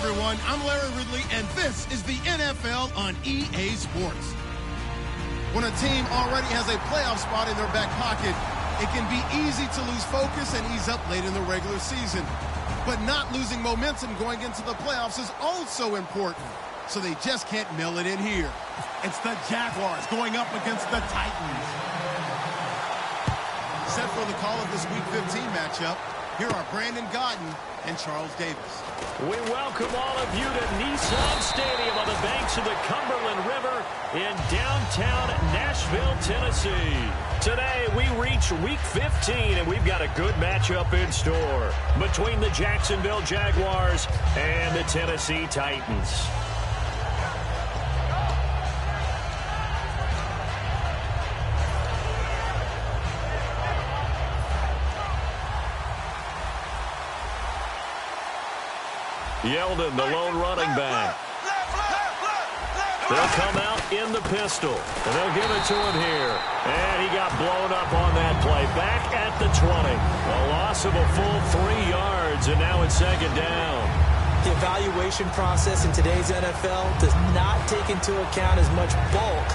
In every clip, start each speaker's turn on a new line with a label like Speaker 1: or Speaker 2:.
Speaker 1: everyone. I'm Larry Ridley, and this is the NFL on EA Sports. When a team already has a playoff spot in their back pocket, it can be easy to lose focus and ease up late in the regular season. But not losing momentum going into the playoffs is also important, so they just can't mill it in here. It's the Jaguars going up against the Titans. Set for the call of this Week 15 matchup, here are Brandon Gaudin and Charles Davis.
Speaker 2: We welcome all of you to Nissan Stadium on the banks of the Cumberland River in downtown Nashville, Tennessee. Today, we reach Week 15, and we've got a good matchup in store between the Jacksonville Jaguars and the Tennessee Titans. Yeldon, the lone running back. They'll come out in the pistol, and they'll give it to him here. And he got blown up on that play. Back at the 20. A loss of a full 3 yards, and now it's second down.
Speaker 3: The evaluation process in today's NFL does not take into account as much bulk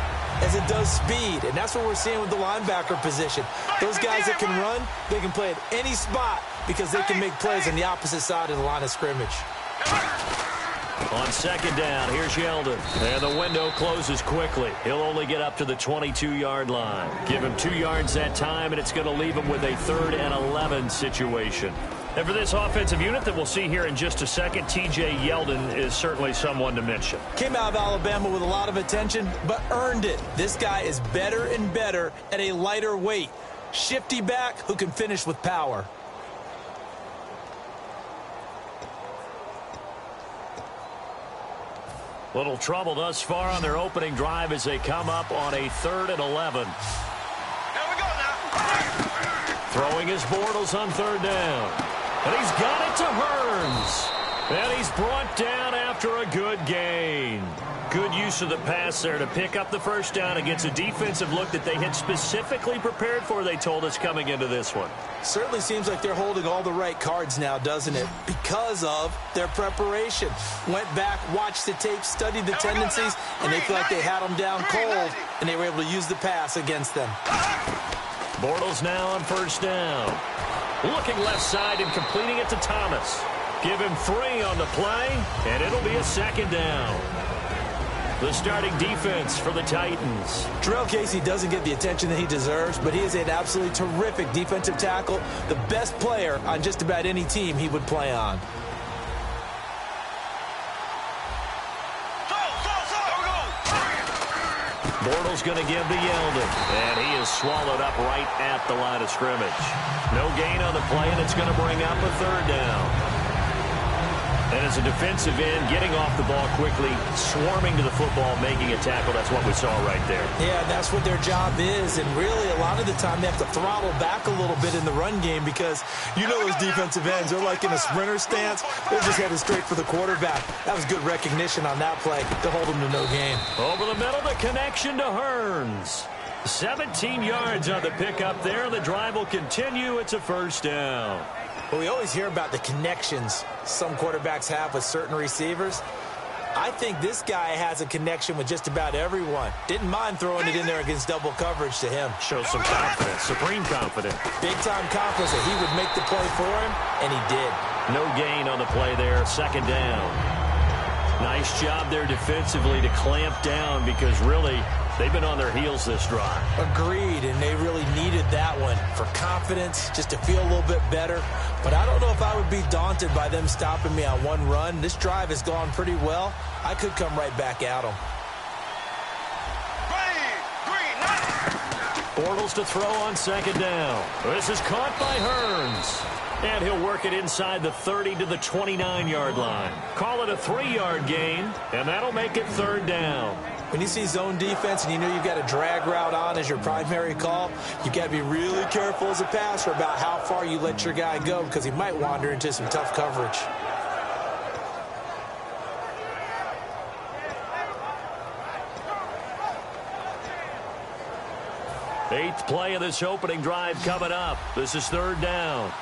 Speaker 3: as it does speed, and that's what we're seeing with the linebacker position. Those guys that can run, they can play at any spot because they can make plays on the opposite side of the line of scrimmage.
Speaker 2: On second down, here's Yeldon. And the window closes quickly. He'll only get up to the 22-yard line. Give him 2 yards that time, and it's going to leave him with a 3rd and 11 situation. And for this offensive unit that we'll see here in just a second, T.J. Yeldon is certainly someone to mention.
Speaker 3: Came out of Alabama with a lot of attention, but earned it. This guy is better and better at a lighter weight. Shifty back who can finish with power.
Speaker 2: Little trouble thus far on their opening drive as they come up on a 3rd and 11.
Speaker 4: Here we go now.
Speaker 2: Throwing his Bortles on 3rd down. And he's got it to Hearns. And he's brought down after a good gain. Good use of the pass there to pick up the first down against a defensive look that they had specifically prepared for, they told us, coming into this one.
Speaker 3: Certainly seems like they're holding all the right cards now, doesn't it? Because of their preparation. Went back, watched the tape, studied the tendencies, and they feel like they had them down cold, and they were able to use the pass against them.
Speaker 2: Bortles now on 1st down. Looking left side and completing it to Thomas. Give him 3 on the play, and it'll be a 2nd down. The starting defense for the Titans.
Speaker 3: Terrell Casey doesn't get the attention that he deserves, but he is an absolutely terrific defensive tackle, the best player on just about any team he would play on.
Speaker 2: Bortles going to give to Yeldon, and he is swallowed up right at the line of scrimmage. No gain on the play, and it's going to bring up a 3rd down. And as a defensive end, getting off the ball quickly, swarming to the football, making a tackle, that's what we saw right there.
Speaker 3: Yeah, that's what their job is, and really a lot of the time they have to throttle back a little bit in the run game because you know those defensive ends, they're like in a sprinter stance. They're just headed straight for the quarterback. That was good recognition on that play to hold them to no gain.
Speaker 2: Over the middle, the connection to Hearns. 17 yards on the pickup there. The drive will continue. It's a 1st down.
Speaker 3: Well, we always hear about the connections some quarterbacks have with certain receivers. I think this guy has a connection with just about everyone. Didn't mind throwing it in there against double coverage to him.
Speaker 2: Shows some confidence, supreme confidence.
Speaker 3: Big-time confidence that he would make the play for him, and he did.
Speaker 2: No gain on the play there, 2nd down. Nice job there defensively to clamp down because really they've been on their heels this drive.
Speaker 3: Agreed, and they really needed that one for confidence, just to feel a little bit better. But I don't know if I would be daunted by them stopping me on one run. This drive has gone pretty well. I could come right back at them.
Speaker 2: Bortles to throw on 2nd down. This is caught by Hearns. And he'll work it inside the 30 to the 29-yard line. Call it a 3-yard gain, and that'll make it 3rd down.
Speaker 3: When you see zone defense and you know you've got a drag route on as your primary call, you've got to be really careful as a passer about how far you let your guy go because he might wander into some tough coverage.
Speaker 2: Eighth play of this opening drive coming up. This is 3rd down.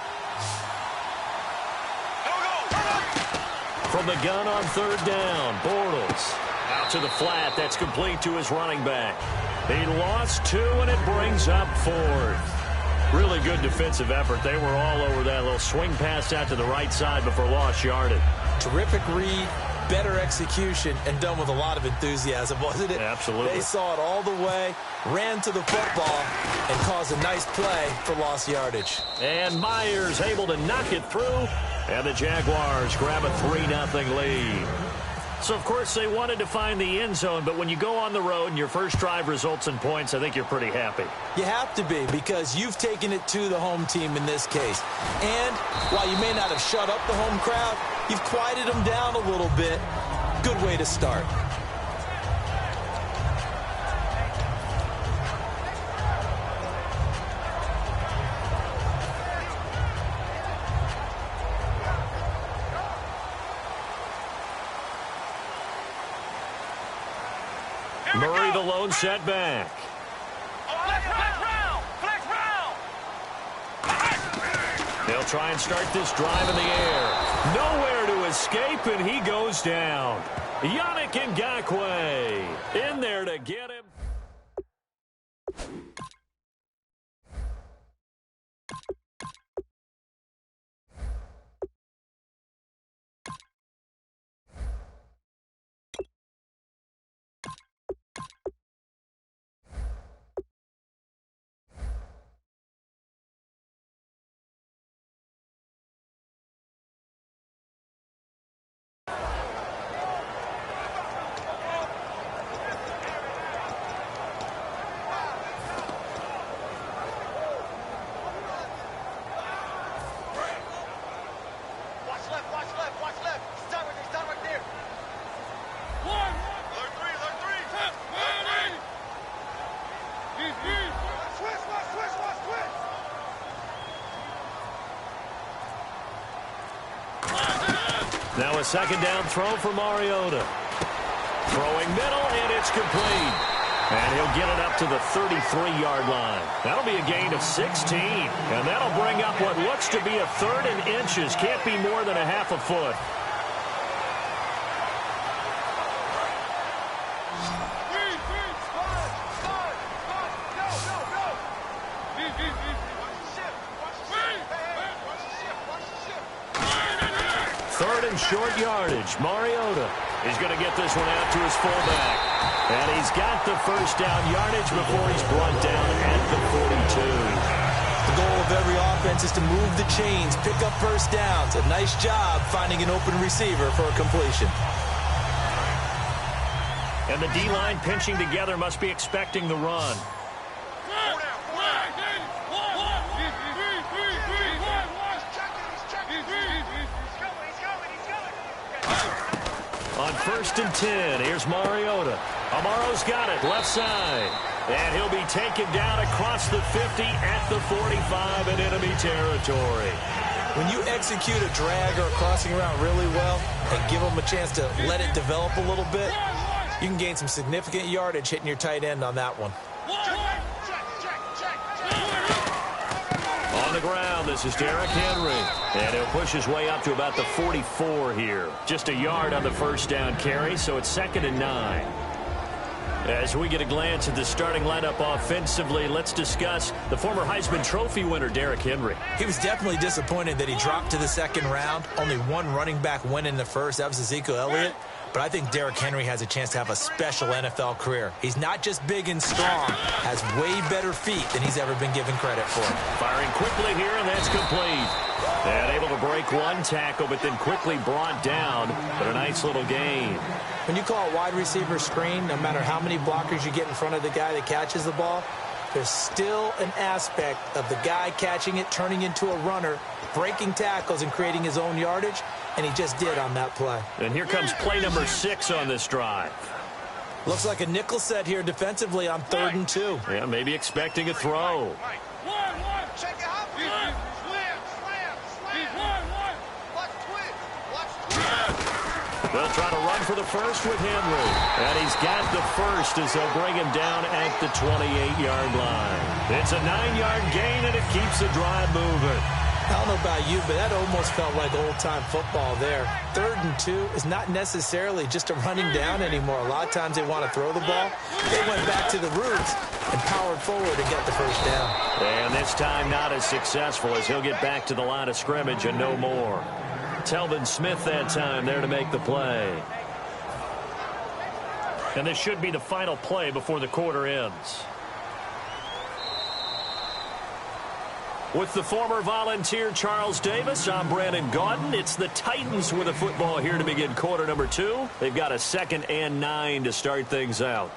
Speaker 2: From From the gun on third down, Bortles out to the flat. That's complete to his running back. He lost 2, and it brings up 4th. Really good defensive effort. They were all over that little swing pass out to the right side before lost yardage.
Speaker 3: Terrific read, better execution, and done with a lot of enthusiasm, wasn't it?
Speaker 2: Absolutely.
Speaker 3: They saw it all the way, ran to the football, and caused a nice play for lost yardage.
Speaker 2: And Myers able to knock it through, and the Jaguars grab a 3-0 lead. So, of course, they wanted to find the end zone, but when you go on the road and your first drive results in points, I think you're pretty happy.
Speaker 3: You have to be, because you've taken it to the home team in this case. And while you may not have shut up the home crowd, you've quieted them down a little bit. Good way to start.
Speaker 2: Murray, the lone setback. They'll try and start this drive in the air. Nowhere to escape, and he goes down. Yannick Ngakoue in there to get him. Now a second down throw for Mariota. Throwing middle, and it's complete. And he'll get it up to the 33-yard line. That'll be a gain of 16. And that'll bring up what looks to be a 3rd and inches. Can't be more than a half a foot. Short yardage. Mariota is going to get this one out to his fullback. And he's got the first down yardage before he's brought down at the 42.
Speaker 3: The goal of every offense is to move the chains, pick up first downs. A nice job finding an open receiver for a completion.
Speaker 2: And the D-line pinching together must be expecting the run. On 1st and 10, here's Mariota. Amaro's got it, left side. And he'll be taken down across the 50 at the 45 in enemy territory.
Speaker 3: When you execute a drag or a crossing route really well and give them a chance to let it develop a little bit, you can gain some significant yardage hitting your tight end on that one.
Speaker 2: On the ground, this is Derrick Henry. And he'll push his way up to about the 44 here. Just a yard on the first down carry, so it's 2nd and 9. As we get a glance at the starting lineup offensively, let's discuss the former Heisman Trophy winner, Derrick Henry.
Speaker 3: He was definitely disappointed that he dropped to the 2nd round. Only one running back win in the first. That was Ezekiel Elliott. But I think Derrick Henry has a chance to have a special NFL career. He's not just big and strong, has way better feet than he's ever been given credit for.
Speaker 2: Firing quickly here, and that's complete. And able to break one tackle, but then quickly brought down. But a nice little gain.
Speaker 3: When you call a wide receiver screen, no matter how many blockers you get in front of the guy that catches the ball, there's still an aspect of the guy catching it, turning into a runner, breaking tackles and creating his own yardage, and he just did on that play.
Speaker 2: And here comes play number 6 on this drive.
Speaker 3: Looks like a nickel set here defensively on 3rd and 2.
Speaker 2: Yeah, maybe expecting a throw. They'll try to run for the first with Henry. And he's got the first as they'll bring him down at the 28-yard line. It's a 9-yard gain, and it keeps the drive moving.
Speaker 3: I don't know about you, but that almost felt like old-time football there. 3rd and 2 is not necessarily just a running down anymore. A lot of times they want to throw the ball. They went back to the roots and powered forward and got the first down.
Speaker 2: And this time not as successful as he'll get back to the line of scrimmage and no more. Telvin Smith that time there to make the play. And this should be the final play before the quarter ends. With the former Volunteer Charles Davis, I'm Brandon Gaudin. It's the Titans with the football here to begin quarter number 2. They've got a 2nd and 9 to start things out.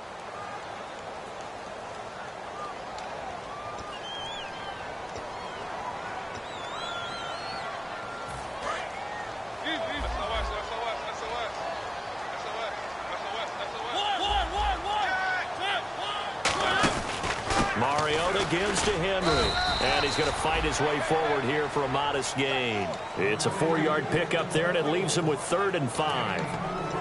Speaker 2: Gives to Henry, and he's going to fight his way forward here for a modest gain. It's a 4-yard pickup there, and it leaves him with 3rd and 5.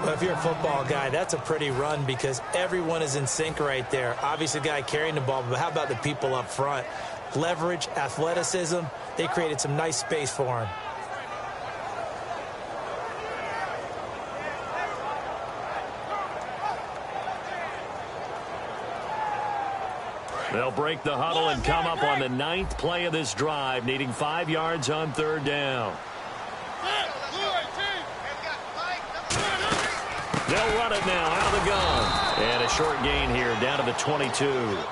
Speaker 3: Well, if you're a football guy, that's a pretty run because everyone is in sync right there. Obviously, the guy carrying the ball, but how about the people up front? Leverage, athleticism, they created some nice space for him.
Speaker 2: They'll break the huddle and come up on the 9th play of this drive, needing 5 yards on 3rd down. They'll run it now out of the gun. And a short gain here down to the 22.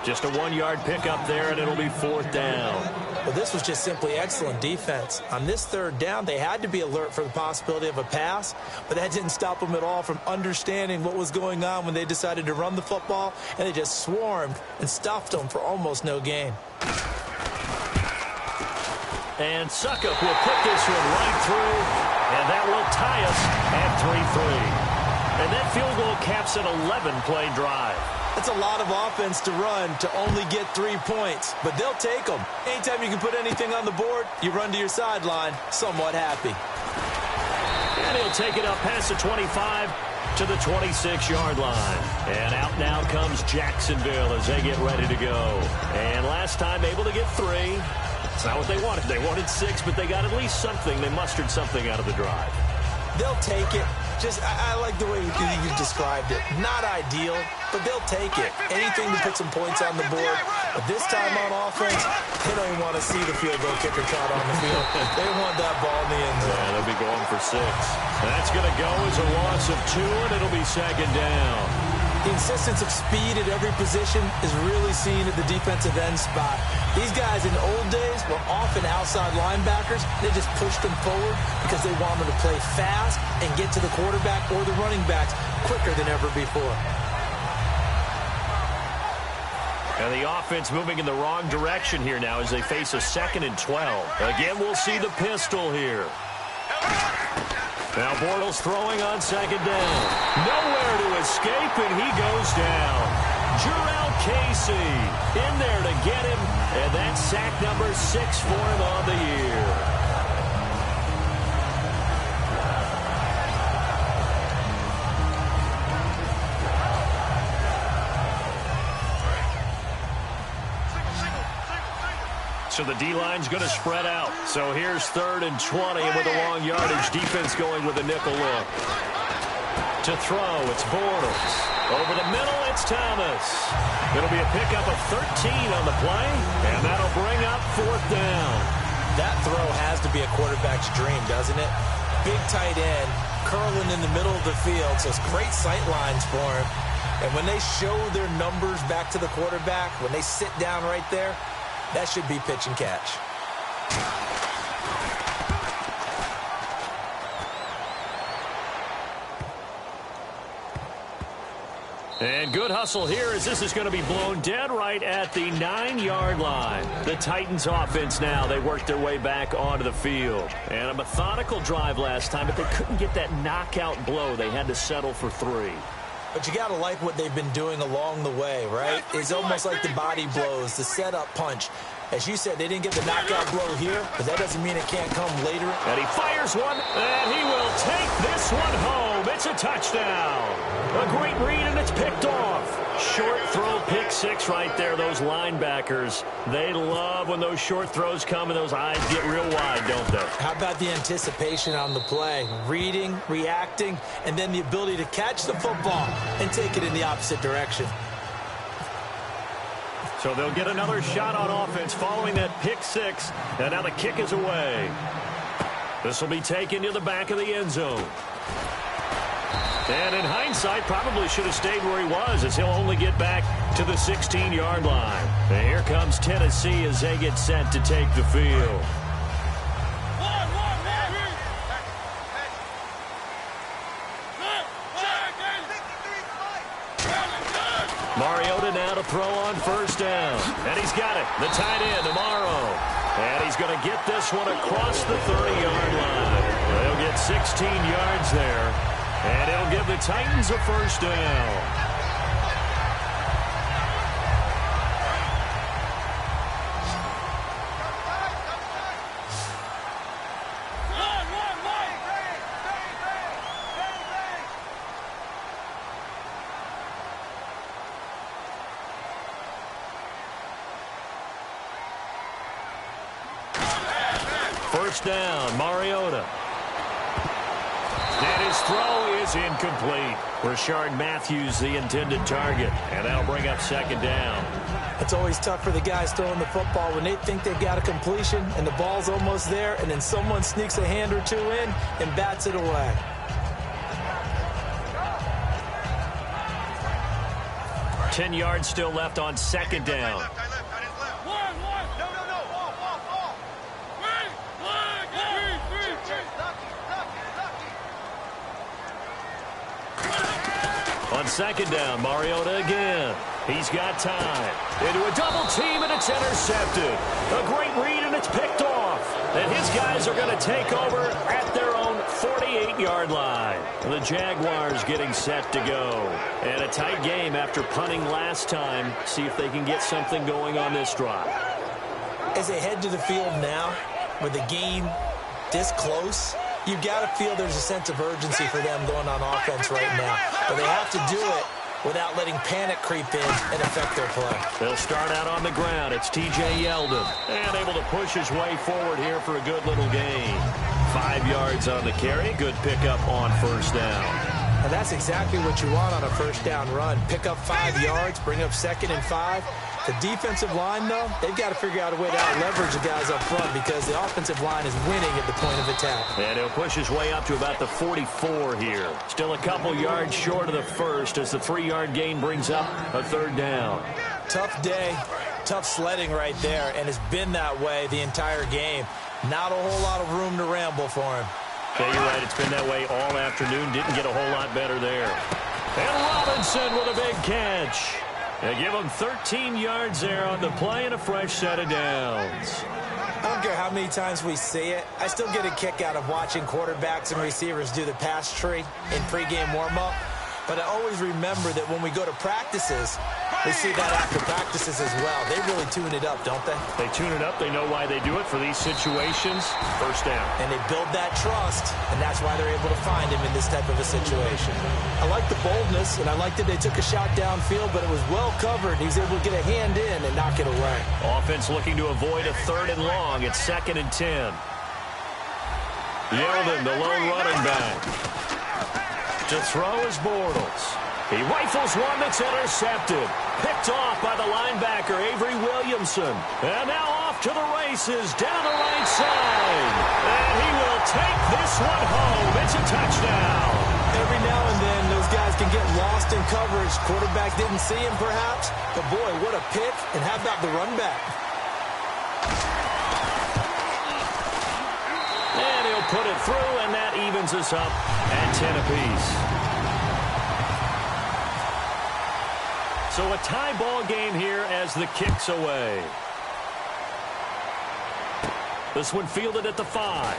Speaker 2: Just a 1-yard pickup there, and it'll be 4th down.
Speaker 3: Well, this was just simply excellent defense. On this 3rd down, they had to be alert for the possibility of a pass, but that didn't stop them at all from understanding what was going on when they decided to run the football, and they just swarmed and stuffed them for almost no gain.
Speaker 2: And Suckup will put this one right through, and that will tie us at 3-3. And that field goal caps an 11-play drive.
Speaker 3: That's a lot of offense to run to only get 3 points, but they'll take them. Anytime you can put anything on the board, you run to your sideline somewhat happy.
Speaker 2: And he'll take it up past the 25 to the 26-yard line. And out now comes Jacksonville as they get ready to go. And last time able to get 3. It's not what they wanted. They wanted 6, but they got at least something. They mustered something out of the drive.
Speaker 3: They'll take it. I like the way you described it. Not ideal, but they'll take it. Anything to put some points on the board. But this time on offense, they don't even want to see the field goal kicker trot on the field. They want that ball in the end zone.
Speaker 2: Yeah, they'll be going for 6. That's going to go as a loss of 2, and it'll be 2nd down.
Speaker 3: The insistence of speed at every position is really seen at the defensive end spot. These guys in the old days were often outside linebackers. They just pushed them forward because they wanted to play fast and get to the quarterback or the running backs quicker than ever before.
Speaker 2: And the offense moving in the wrong direction here now as they face a 2nd and 12. Again, we'll see the pistol here. Now Bortles throwing on 2nd down. Nowhere to escape, and he goes down. Jurrell Casey in there to get him, and that's sack number 6 for him on the year. So the D-line's going to spread out. So here's 3rd and 20, and with a long yardage, defense going with a nickel look. To throw, it's Bortles. Over the middle, it's Thomas. It'll be a pickup of 13 on the play, and that'll bring up 4th down.
Speaker 3: That throw has to be a quarterback's dream, doesn't it? Big tight end, curling in the middle of the field, so it's great sight lines for him. And when they show their numbers back to the quarterback, when they sit down right there, that should be pitch and catch.
Speaker 2: And good hustle here as this is going to be blown dead right at the 9-yard line. The Titans offense now, they worked their way back onto the field. And a methodical drive last time, but they couldn't get that knockout blow. They had to settle for 3.
Speaker 3: But you got to like what they've been doing along the way, right? It's almost like the body blows, the setup punch. As you said, they didn't get the knockout blow here, but that doesn't mean it can't come later.
Speaker 2: And he fires one, and he will take this one home. It's a touchdown. A great read, and it's picked off. Short throw pick six right there. Those linebackers, they love when those short throws come and those eyes get real wide, don't they?
Speaker 3: How about the anticipation on the play? Reading, reacting, and then the ability to catch the football and take it in the opposite direction.
Speaker 2: So they'll get another shot on offense following that pick six. And now the kick is away. This will be taken to the back of the end zone. And in hindsight, probably should have stayed where he was, as he'll only get back to the 16-yard line. And here comes Tennessee as they get set to take the field. Mariota now to throw on first down. And he's got it. The tight end, Amaro. And he's going to get this one across the 30-yard line. They'll get 16 yards there. And it'll give the Titans a first down. First down, Mariota. And his throw is incomplete. Rashard Matthews, the intended target. And that'll bring up second down.
Speaker 3: It's always tough for the guys throwing the football when they think they've got a completion and the ball's almost there, and then someone sneaks a hand or two in and bats it away.
Speaker 2: Ten yards still left on second down. On second down, Mariota again. He's got time. Into a double team, and it's intercepted. A great read, and it's picked off. And his guys are going to take over at their own 48-yard line. The Jaguars getting set to go. And a tight game after punting last time. See if they can get something going on this drive.
Speaker 3: As they head to the field now, with the game this close, you've got to feel there's a sense of urgency for them going on offense right now. But they have to do it without letting panic creep in and affect their play.
Speaker 2: They'll start out on the ground. It's T.J. Yeldon. And able to push his way forward here for a good little gain. 5 yards on the carry. Good pickup on first down.
Speaker 3: And that's exactly what you want on a first down run. Pick up 5 yards, bring up 2nd and 5. The defensive line, though, they've got to figure out a way to out-leverage the guys up front because the offensive line is winning at the point of attack.
Speaker 2: And he'll push his way up to about the 44 here. Still a couple yards short of the first as the 3-yard gain brings up a third down.
Speaker 3: Tough day, tough sledding right there, and it's been that way the entire game. Not a whole lot of room to ramble for him.
Speaker 2: Okay, you're right. It's been that way all afternoon. Didn't get a whole lot better there. And Robinson with a big catch. They give him 13 yards there on the play and a fresh set of downs.
Speaker 3: I don't care how many times we see it. I still get a kick out of watching quarterbacks and receivers do the pass tree in pregame warm-up. But I always remember that when we go to practices, we see that after practices as well. They really tune it up, don't they?
Speaker 2: They tune it up. They know why they do it for these situations. First down.
Speaker 3: And they build that trust, and that's why they're able to find him in this type of a situation. I like the boldness, and I like that they took a shot downfield, but it was well covered. He was able to get a hand in and knock it away.
Speaker 2: Offense looking to avoid a 3rd and long. It's 2nd and 10. Yeldon, the lone running back. To throw is Bortles. He rifles one that's intercepted. Picked off by the linebacker, Avery Williamson. And now off to the races down the right side. And he will take this one home. It's a touchdown.
Speaker 3: Every now and then, those guys can get lost in coverage. Quarterback didn't see him, perhaps. But, boy, what a pick. And how about the run back?
Speaker 2: And he'll put it through, and that evens us up at 10 apiece. So a tie ball game here as the kick's away. This one fielded at the 5.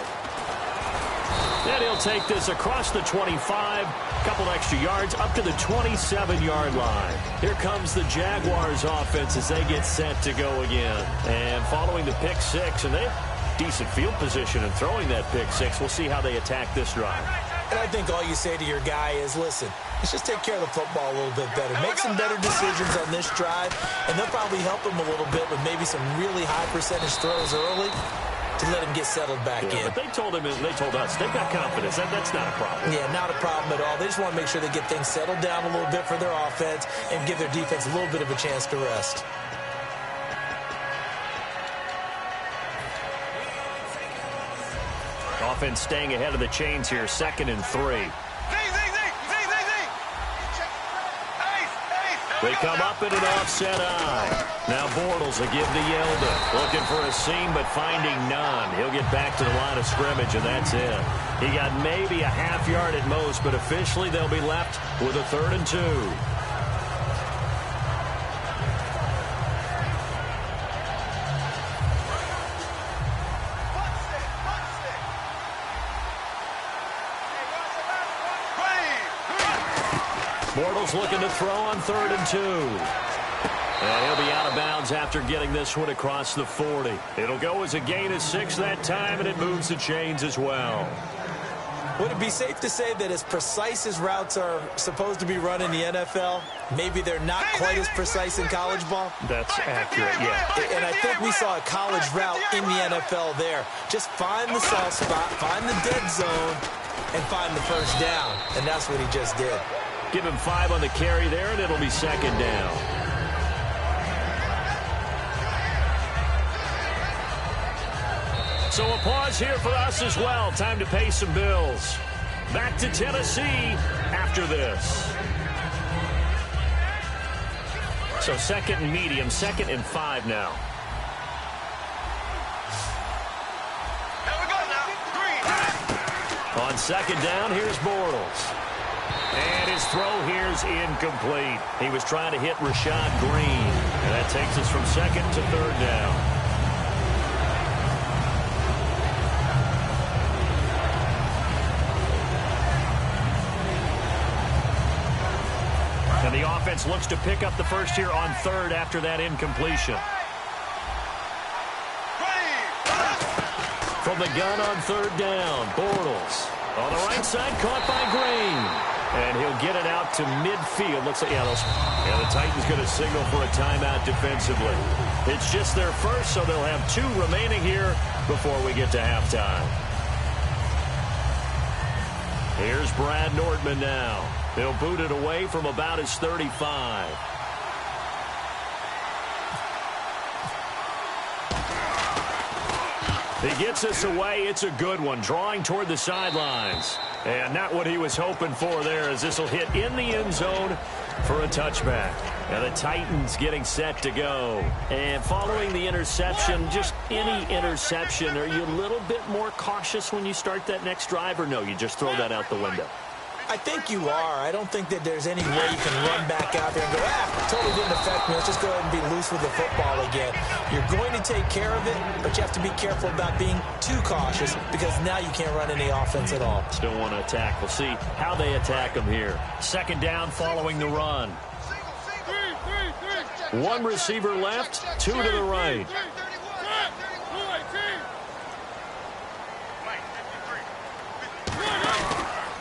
Speaker 2: And he'll take this across the 25. Couple extra yards up to the 27-yard line. Here comes the Jaguars offense as they get set to go again. And following the pick 6, and they have decent field position in throwing that pick 6. We'll see how they attack this drive.
Speaker 3: And I think all you say to your guy is, listen, let's just take care of the football a little bit better. Make some better decisions on this drive, and they'll probably help him a little bit with maybe some really high percentage throws early to let him get settled back in.
Speaker 2: But they told him, and they told us, they've got confidence. That's not a problem.
Speaker 3: Yeah, not a problem at all. They just want to make sure they get things settled down a little bit for their offense and give their defense a little bit of a chance to rest.
Speaker 2: Offense staying ahead of the chains here, 2nd and 3. They come up in an offset eye. Now Bortles will give to Yeldon. Looking for a seam, but finding none. He'll get back to the line of scrimmage, and that's it. He got maybe a half yard at most, but officially they'll be left with a 3rd and 2. Bortles looking to throw on 3rd and 2. And he'll be out of bounds after getting this one across the 40. It'll go as a gain of 6 that time, and it moves the chains as well.
Speaker 3: Would it be safe to say that as precise as routes are supposed to be run in the NFL, maybe they're not quite as precise in college ball?
Speaker 2: That's accurate, yeah.
Speaker 3: And I think we saw a college route in the NFL there. Just find the soft spot, find the dead zone, and find the first down. And that's what he just did.
Speaker 2: Give him 5 on the carry there, and it'll be 2nd down. So a pause here for us as well. Time to pay some bills. Back to Tennessee after this. So 2nd and medium, 2nd and 5 now. On 2nd down, here's Bortles. And his throw here is incomplete. He was trying to hit Rashad Green. And that takes us from 2nd to 3rd down. And the offense looks to pick up the first here on 3rd after that incompletion. From the gun on 3rd down, Bortles. On the right side, caught by Green. And he'll get it out to midfield. Looks like, the Titans going to signal for a timeout defensively. It's just their first, so they'll have 2 remaining here before we get to halftime. Here's Brad Nordman now. He'll boot it away from about his 35. He gets us away. It's a good one. Drawing toward the sidelines. And not what he was hoping for there, as this will hit in the end zone for a touchback. And the Titans getting set to go. And following the interception, just any interception, are you a little bit more cautious when you start that next drive, or no, you just throw that out the window?
Speaker 3: I think you are. I don't think that there's any way you can run back out there and go, totally didn't affect me. Let's just go ahead and be loose with the football again. You're going to take care of it, but you have to be careful about being too cautious, because now you can't run any offense at all.
Speaker 2: Still want to attack. We'll see how they attack them here. 2nd down following the run. 1 receiver left, 2 to the right.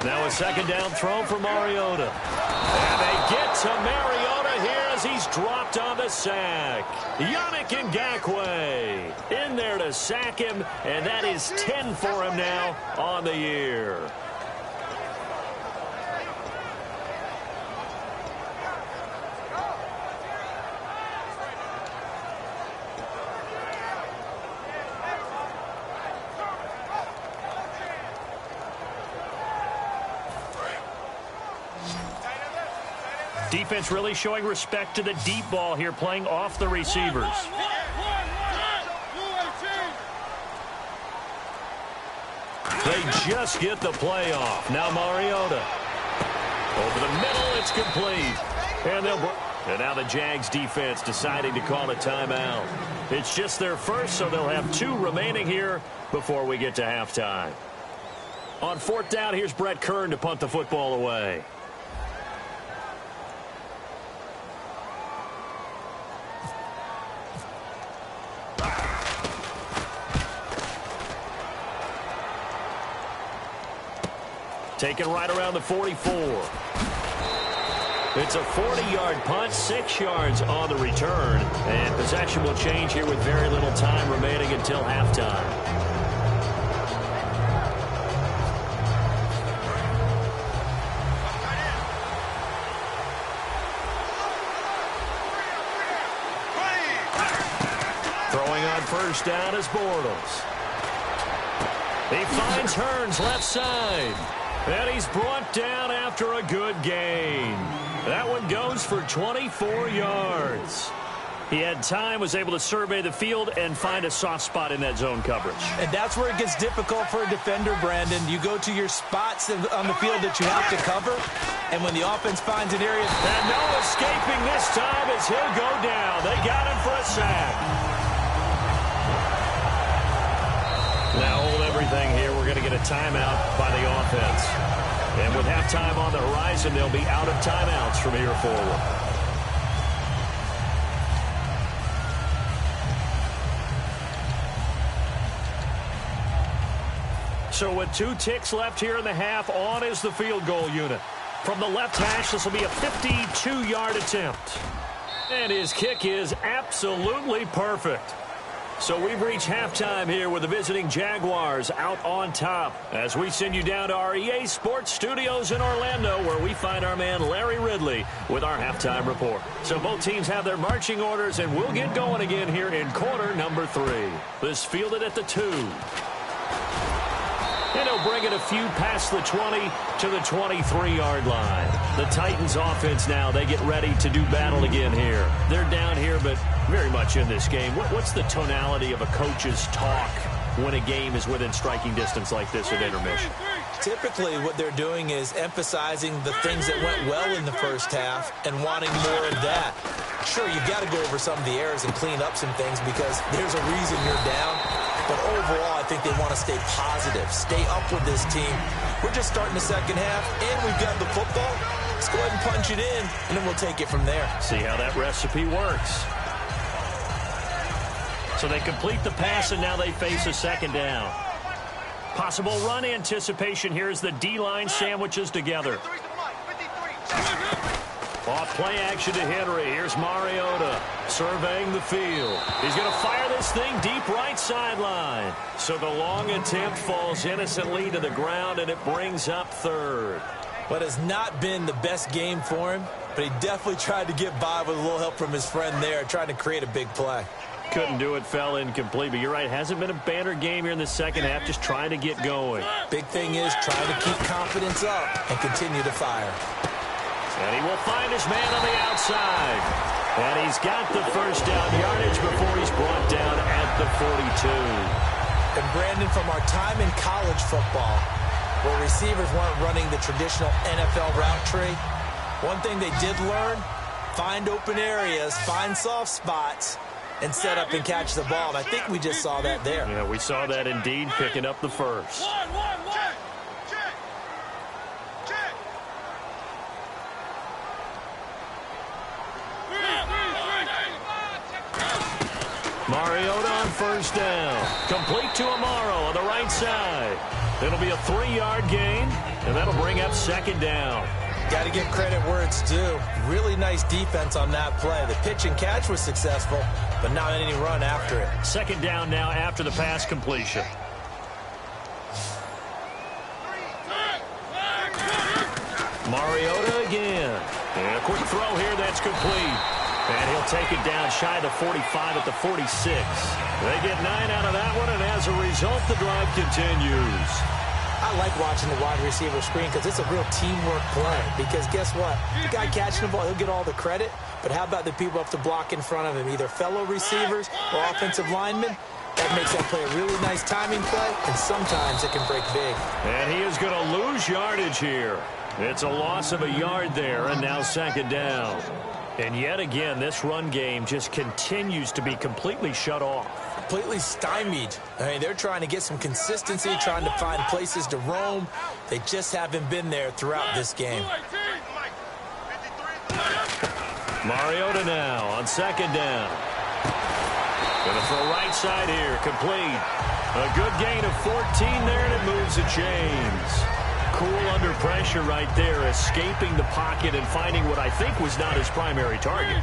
Speaker 2: Now a 2nd down throw for Mariota. And they get to Mariota here as he's dropped on the sack. Yannick Ngakoue in there to sack him, and that is 10 for him now on the year. Defense really showing respect to the deep ball here, playing off the receivers. They just get the play off. Now Mariota. Over the middle, it's complete. And now the Jags defense deciding to call a timeout. It's just their first, so they'll have 2 remaining here before we get to halftime. On 4th down, here's Brett Kern to punt the football away. taken right around the 44. It's a 40-yard punt, 6 yards on the return. And possession will change here with very little time remaining until halftime. Throwing on first down is Bortles. He finds Hearns left side. And he's brought down after a good gain. That one goes for 24 yards. He had time, was able to survey the field and find a soft spot in that zone coverage.
Speaker 3: And that's where it gets difficult for a defender, Brandon. You go to your spots on the field that you have to cover, and when the offense finds an area...
Speaker 2: And no escaping this time as he'll go down. They got him for a sack. Now hold everything here. We're going to get a timeout by the offense. And with halftime on the horizon, they'll be out of timeouts from here forward. So with 2 ticks left here in the half, on is the field goal unit. From the left hash, this will be a 52-yard attempt. And his kick is absolutely perfect. So we've reached halftime here with the visiting Jaguars out on top as we send you down to our EA Sports Studios in Orlando where we find our man Larry Ridley with our halftime report. So both teams have their marching orders and we'll get going again here in quarter number 3. This fielded at the 2. And he'll bring it a few past the 20 to the 23-yard line. The Titans offense now, they get ready to do battle again here. They're down here, but very much in this game. What's the tonality of a coach's talk when a game is within striking distance like this at intermission?
Speaker 3: Typically, what they're doing is emphasizing the things that went well in the first half and wanting more of that. Sure, you've got to go over some of the errors and clean up some things because there's a reason you're down. But overall, I think they want to stay positive, stay up with this team. We're just starting the second half, and we've got the football. Let's go ahead and punch it in, and then we'll take it from there.
Speaker 2: See how that recipe works. So they complete the pass, and now they face a second down. Possible run anticipation here as the D-line sandwiches together. Off play action to Henry. Here's Mariota surveying the field. He's going to fire this thing deep right sideline. So the long attempt falls innocently to the ground, and it brings up third.
Speaker 3: But it's not been the best game for him, but he definitely tried to get by with a little help from his friend there, trying to create a big play.
Speaker 2: Couldn't do it, fell incomplete. But you're right, hasn't been a banner game here in the second half, just trying to get going.
Speaker 3: Big thing is trying to keep confidence up and continue to fire.
Speaker 2: And he will find his man on the outside. And he's got the first down yardage before he's brought down at the 42.
Speaker 3: And Brandon, from our time in college football, where receivers weren't running the traditional NFL route tree, one thing they did learn, find open areas, find soft spots, and set up and catch the ball. And I think we just saw that there.
Speaker 2: Yeah, we saw that indeed, picking up the first. Mariota on first down. Complete to Amaro on the right side. It'll be a 3-yard gain, and that'll bring up second down.
Speaker 3: Got to give credit where it's due. Really nice defense on that play. The pitch and catch was successful, but not any run after it.
Speaker 2: Second down now after the pass completion. Mariota again. And a quick throw here that's complete. And he'll take it down shy of the 45 at the 46. They get 9 out of that one, and as a result, the drive continues.
Speaker 3: I like watching the wide receiver screen because it's a real teamwork play. Because guess what? The guy catching the ball, he'll get all the credit. But how about the people up to block in front of him, either fellow receivers or offensive linemen? That makes that play a really nice timing play, and sometimes it can break big.
Speaker 2: And he is going to lose yardage here. It's a loss of a yard there, and now second down. And yet again, this run game just continues to be completely shut off.
Speaker 3: Completely stymied. I mean, they're trying to get some consistency, trying to find places to roam. They just haven't been there throughout this game.
Speaker 2: Mariota now on second down. Going to throw right side here, complete. A good gain of 14 there, and it moves the chains. Cool under pressure right there, escaping the pocket and finding what I think was not his primary target.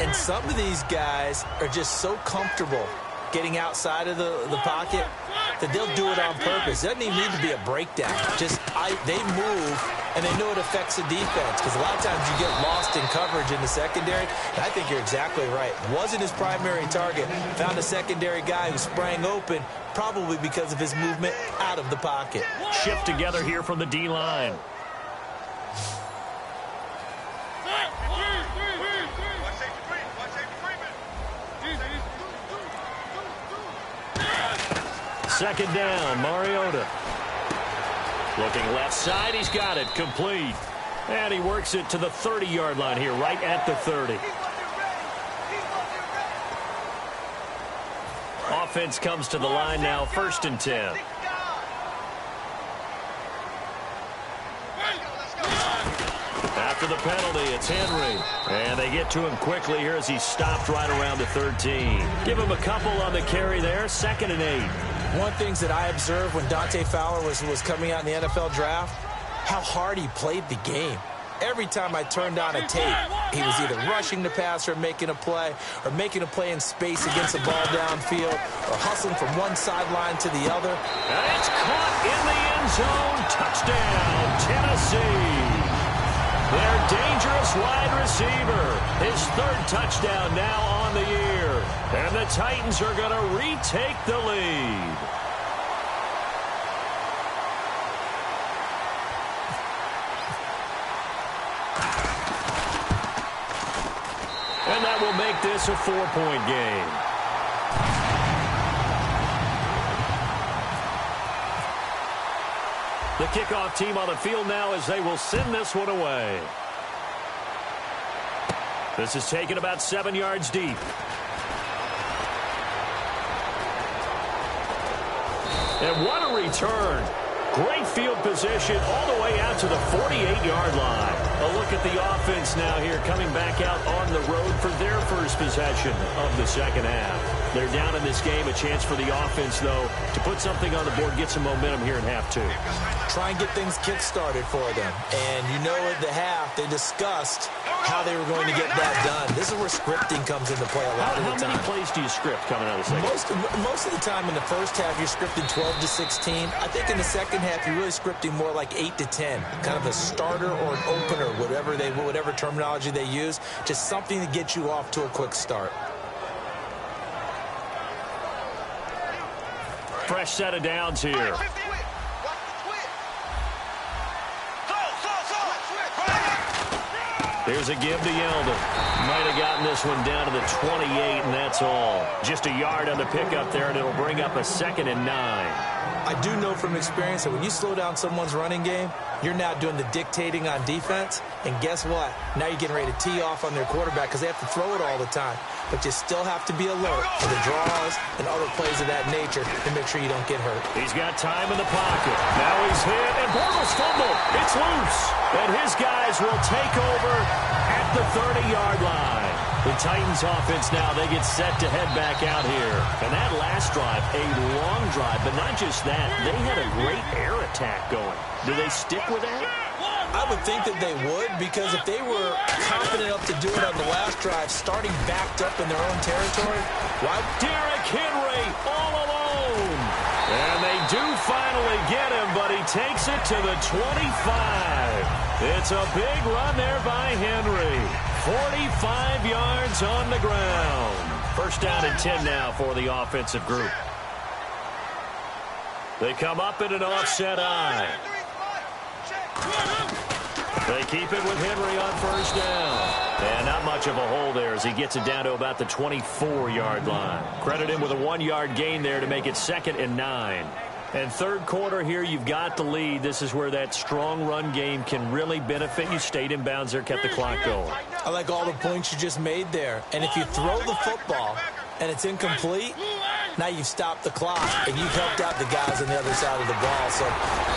Speaker 3: And some of these guys are just so comfortable getting outside of the pocket that they'll do it on purpose. It doesn't even need to be a breakdown. They move, and they know it affects the defense, because a lot of times you get lost in coverage in the secondary. And I think you're exactly right. Wasn't his primary target. Found a secondary guy who sprang open, probably because of his movement out of the pocket.
Speaker 2: Shift together here from the D-line. Second down, Mariota. Looking left side, he's got it, complete. And he works it to the 30-yard line here, right at the 30. Offense comes to the line now, 1st and 10. After the penalty, it's Henry. And they get to him quickly here as he's stopped right around the 13. Give him a couple on the carry there, 2nd and 8.
Speaker 3: One of the things that I observed when Dante Fowler was coming out in the NFL draft, how hard he played the game. Every time I turned on a tape, he was either rushing the passer, making a play in space against the ball downfield, or hustling from one sideline to the other.
Speaker 2: And it's caught in the end zone. Touchdown, Tennessee. Their dangerous wide receiver. His 3rd touchdown now on the year. And the Titans are going to retake the lead. And that will make this a 4-point game. The kickoff team on the field now as they will send this one away. This is taken about 7 yards deep. And what a return. Great field position all the way out to the 48-yard line. A look at the offense now here, coming back out on the road for their first possession of the second half. They're down in this game. A chance for the offense, though, to put something on the board, get some momentum here in half 2.
Speaker 3: Try and get things kick-started for them. And you know at the half, they discussed how they were going to get that done. This is where scripting comes into play a lot of the time.
Speaker 2: How many plays do you script coming out of the second?
Speaker 3: Most of the time in the first half, you're scripting 12 to 16. I think in the second half, you're really scripting more like 8 to 10. Kind of a starter or an opener, whatever terminology they use. Just something to get you off to a quick start.
Speaker 2: Fresh set of downs here. Here's a give to Yeldon. Might have gotten this one down to the 28, and that's all. Just a yard on the pickup there, and it'll bring up a 2nd and 9.
Speaker 3: I do know from experience that when you slow down someone's running game, you're now doing the dictating on defense. And guess what? Now you're getting ready to tee off on their quarterback because they have to throw it all the time. But you still have to be alert for the draws and other plays of that nature to make sure you don't get hurt.
Speaker 2: He's got time in the pocket. Now he's hit, and Bortles fumble. It's loose. And his guys will take over at the 30-yard line. The Titans offense now, they get set to head back out here. And that last drive, a long drive, but not just that. They had a great air attack going. Do they stick with that?
Speaker 3: I would think that they would, because if they were confident enough to do it on the last drive, starting backed up in their own territory, why?
Speaker 2: Derrick Henry all alone. And they do finally get him, but he takes it to the 25. It's a big run there by Henry. 45 yards on the ground. 1st down and 10 now for the offensive group. They come up in an offset eye. They keep it with Henry on 1st down. And not much of a hole there as he gets it down to about the 24-yard line. Credit him with a 1-yard gain there to make it 2nd and 9. And 3rd quarter here, you've got the lead. This is where that strong run game can really benefit you. Stayed in bounds there, kept the clock going.
Speaker 3: I like all the points you just made there. And if you throw the football and it's incomplete, now you've stopped the clock and you've helped out the guys on the other side of the ball. So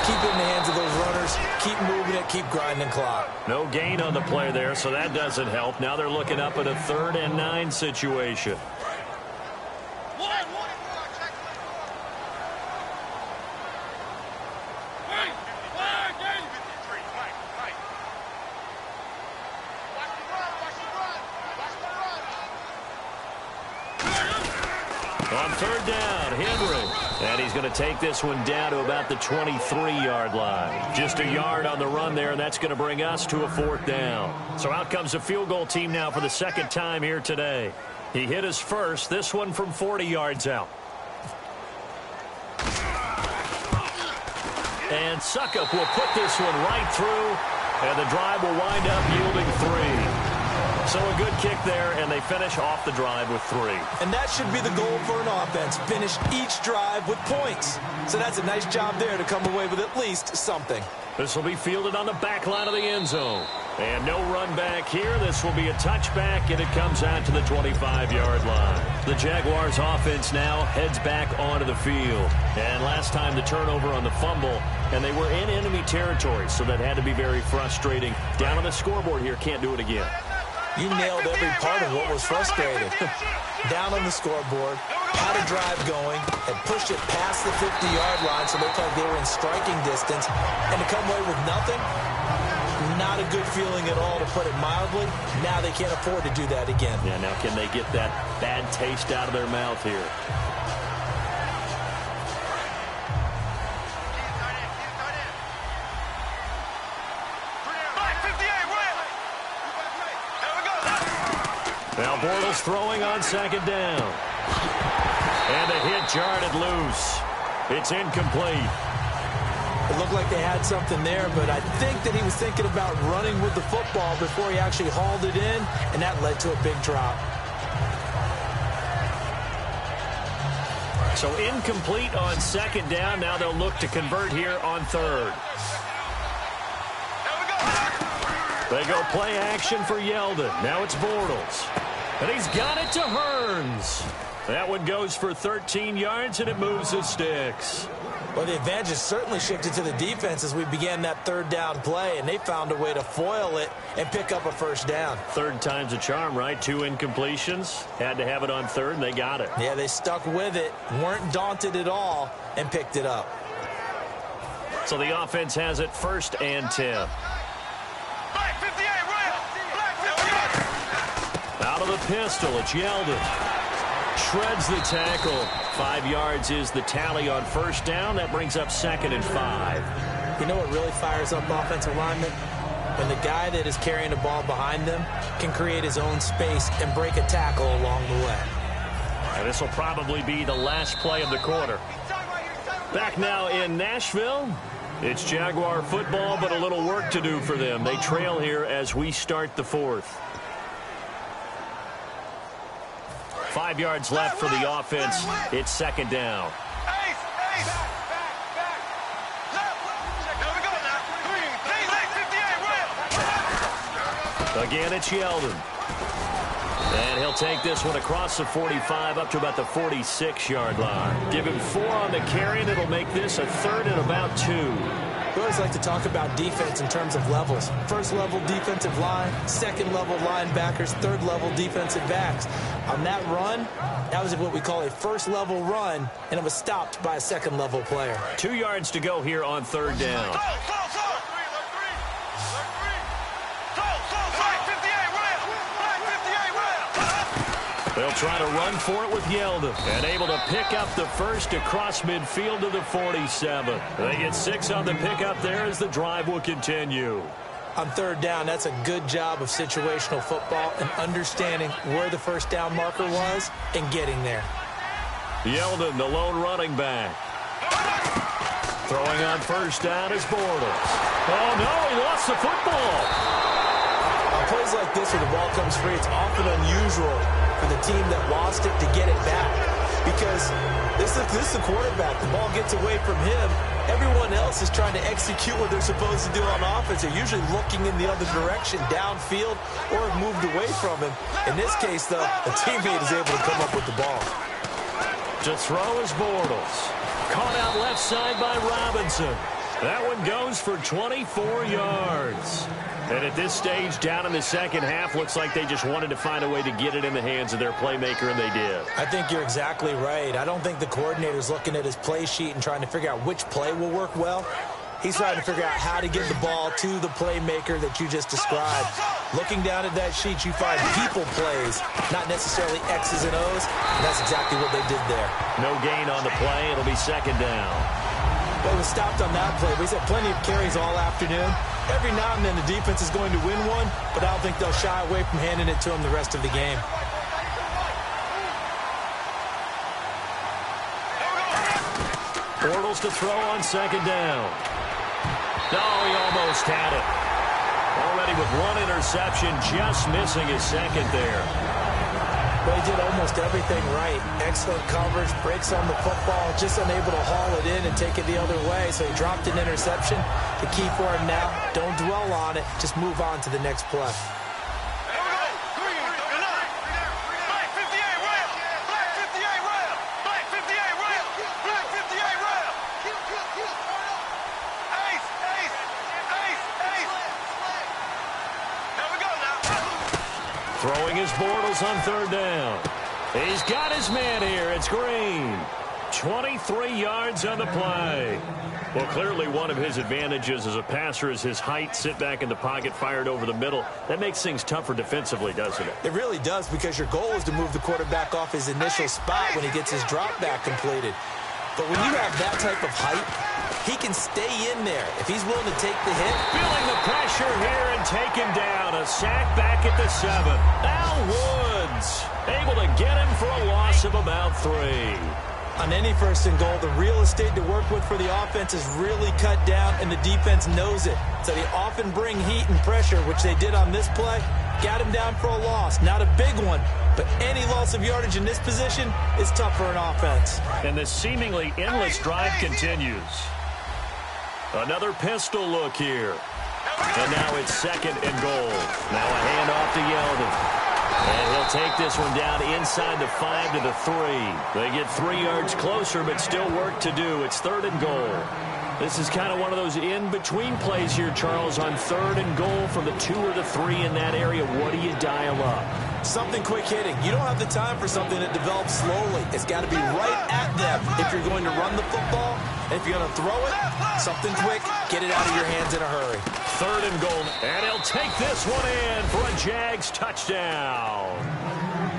Speaker 3: keep it in the hands of those runners. Keep moving it. Keep grinding clock.
Speaker 2: No gain on the play there, so that doesn't help. Now they're looking up at a 3rd and 9 situation. On third down, Henry. And he's going to take this one down to about the 23-yard line. Just a yard on the run there, and that's going to bring us to a fourth down. So out comes the field goal team now for the second time here today. He hit his first, this one from 40 yards out. And Suckup will put this one right through, and the drive will wind up yielding 3. So a good kick there, and they finish off the drive with 3.
Speaker 3: And that should be the goal for an offense, finish each drive with points. So that's a nice job there to come away with at least something.
Speaker 2: This will be fielded on the back line of the end zone. And no run back here. This will be a touchback, and it comes out to the 25-yard line. The Jaguars offense now heads back onto the field. And last time the turnover on the fumble, and they were in enemy territory, so that had to be very frustrating. Down on the scoreboard here, can't do it again.
Speaker 3: You nailed every part of what was frustrating. Down on the scoreboard, had a drive going, and pushed it past the 50-yard line so they looked like they were in striking distance. And to come away with nothing, not a good feeling at all, to put it mildly. Now they can't afford to do that again.
Speaker 2: Yeah, now can they get that bad taste out of their mouth here? Now Bortles throwing on second down. And a hit jarred it loose. It's incomplete.
Speaker 3: It looked like they had something there, but I think that he was thinking about running with the football before he actually hauled it in, and that led to a big drop.
Speaker 2: So incomplete on second down. Now they'll look to convert here on third. They go play action for Yeldon. Now it's Bortles. And he's got it to Hearns. That one goes for 13 yards, and it moves the sticks.
Speaker 3: Well, the advantage has certainly shifted to the defense as we began that third down play, and they found a way to foil it and pick up a first down.
Speaker 2: Third time's a charm, right? 2 incompletions. Had to have it on third, and they got it.
Speaker 3: Yeah, they stuck with it, weren't daunted at all, and picked it up.
Speaker 2: So the offense has it first and 10. Out of the pistol, it's Yeldon. Shreds the tackle. 5 yards is the tally on first down. That brings up second and 5.
Speaker 3: You know what really fires up offensive linemen? When the guy that is carrying the ball behind them can create his own space and break a tackle along the way.
Speaker 2: And this will probably be the last play of the quarter. Back now in Nashville. It's Jaguar football, but a little work to do for them. They trail here as we start the fourth. 5 yards left for the offense. It's second down. Again, it's Yeldon. And he'll take this one across the 45 up to about the 46-yard line. Give him 4 on the carry, and it'll make this a third and about 2.
Speaker 3: We always like to talk about defense in terms of levels. First level defensive line, second level linebackers, third level defensive backs. On that run, that was what we call a first level run, and it was stopped by a second level player.
Speaker 2: 2 yards to go here on third down. They'll try to run for it with Yeldon. And able to pick up the first across midfield to the 47. They get 6 on the pickup there as the drive will continue.
Speaker 3: On third down, that's a good job of situational football and understanding where the first down marker was and getting there. Yeldon,
Speaker 2: the lone running back. Throwing on first down is Bortles. Oh, no, he lost the football.
Speaker 3: On plays like this where the ball comes free, it's often unusual for the team that lost it to get it back, because this is the quarterback. The ball gets away from him. Everyone else is trying to execute what they're supposed to do on offense. They're usually looking in the other direction, downfield, or have moved away from him. In this case, though, a teammate is able to come up with the ball.
Speaker 2: To throw is Bortles. Caught out left side by Robinson. That one goes for 24 yards. And at this stage, down in the second half, looks like they just wanted to find a way to get it in the hands of their playmaker, and they did.
Speaker 3: I think you're exactly right. I don't think the coordinator's looking at his play sheet and trying to figure out which play will work well. He's trying to figure out how to get the ball to the playmaker that you just described. Looking down at that sheet, you find people plays, not necessarily X's and O's, and that's exactly what they did there.
Speaker 2: No gain on the play. It'll be second down.
Speaker 3: Well, he was stopped on that play, but he's had plenty of carries all afternoon. Every now and then the defense is going to win one, but I don't think they'll shy away from handing it to him the rest of the game.
Speaker 2: Bortles to throw on second down. No, he almost had it. Already with one interception, just missing his second there.
Speaker 3: Well, he did almost everything right. Excellent coverage, breaks on the football, just unable to haul it in and take it the other way. So he dropped an interception. The key for him now, don't dwell on it. Just move on to the next play.
Speaker 2: Throwing his Bortles on third down. He's got his man here. It's Green. 23 yards on the play. Well, clearly one of his advantages as a passer is his height. Sit back in the pocket, fired over the middle. That makes things tougher defensively, doesn't it?
Speaker 3: It really does, because your goal is to move the quarterback off his initial spot when he gets his drop back completed. But when you have that type of height, he can stay in there if he's willing to take the hit.
Speaker 2: Feeling the pressure here and taken down. A sack back at the 7. Al Woods able to get him for a loss of about 3.
Speaker 3: On any first and goal, the real estate to work with for the offense is really cut down, and the defense knows it. So they often bring heat and pressure, which they did on this play. Got him down for a loss. Not a big one, but any loss of yardage in this position is tough for an offense.
Speaker 2: And the seemingly endless drive continues. Another pistol look here. And now it's second and goal. Now a handoff to Yeldon. And he'll take this one down inside the 5 to the 3. They get 3 yards closer, but still work to do. It's third and goal. This is kind of one of those in-between plays here, Charles, on third and goal from the 2 or the 3 in that area. What do you dial up?
Speaker 3: Something quick hitting. You don't have the time for something that develops slowly. It's got to be right at them if you're going to run the football. And if you're going to throw it, something quick, get it out of your hands in a hurry.
Speaker 2: Third and goal, and he'll take this one in for a Jags touchdown.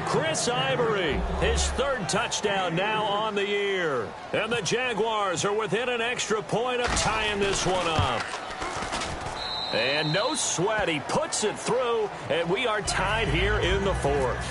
Speaker 2: Chris Ivory, his third touchdown now on the year. And the Jaguars are within an extra point of tying this one up. And no sweat, he puts it through, and we are tied here in the 4th.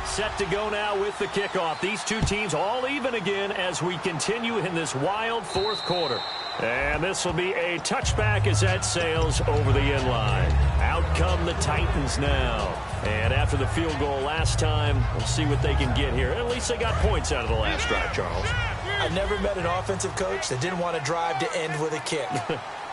Speaker 2: Set to go now with the kickoff. These two teams all even again as we continue in this wild 4th quarter. And this will be a touchback as that sails over the end line. Out come the Titans now. And after the field goal last time, we'll see what they can get here. At least they got points out of the last drive, Charles.
Speaker 3: I've never met an offensive coach that didn't want to drive to end with a kick.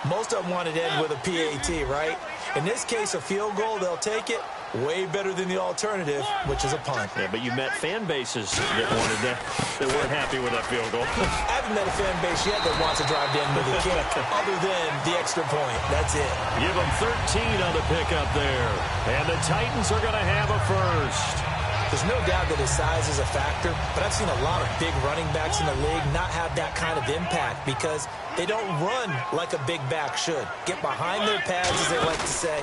Speaker 3: Most of them want to end with a PAT, right? In this case, a field goal, they'll take it. Way better than the alternative, which is a punt.
Speaker 2: Yeah, but you met fan bases that wanted that, that weren't happy with that field goal.
Speaker 3: I haven't met a fan base yet that wants to drive to end with a kick, other than the extra point. That's it.
Speaker 2: Give them 13 on the pickup there. And the Titans are going to have a first.
Speaker 3: There's no doubt that his size is a factor, but I've seen a lot of big running backs in the league not have that kind of impact because they don't run like a big back should. Get behind their pads, as they like to say,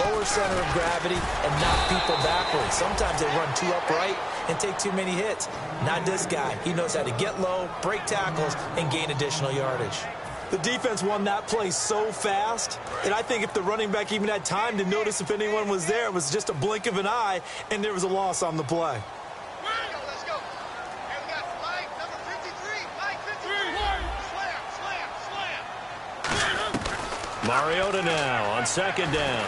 Speaker 3: lower center of gravity, and knock people backwards. Sometimes they run too upright and take too many hits. Not this guy. He knows how to get low, break tackles, and gain additional yardage. The defense won that play so fast, and I think if the running back even had time to notice if anyone was there, it was just a blink of an eye, and there was a loss on the play.
Speaker 4: Let's go. And we got flag number 53. Flag 53. Slam.
Speaker 2: Mariota now on second down.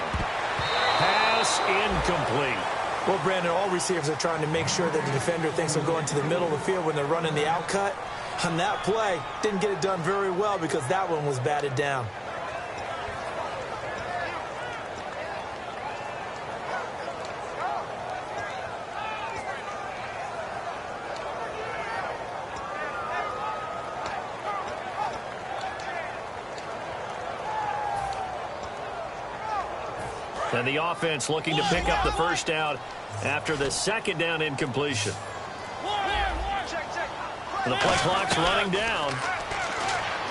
Speaker 2: Pass incomplete.
Speaker 3: Well, Brandon, all receivers are trying to make sure that the defender thinks they're going to the middle of the field when they're running the out cut. On that play, didn't get it done very well because that one was batted down.
Speaker 2: And the offense looking to pick up the first down after the second down incompletion. And the play clock's running down.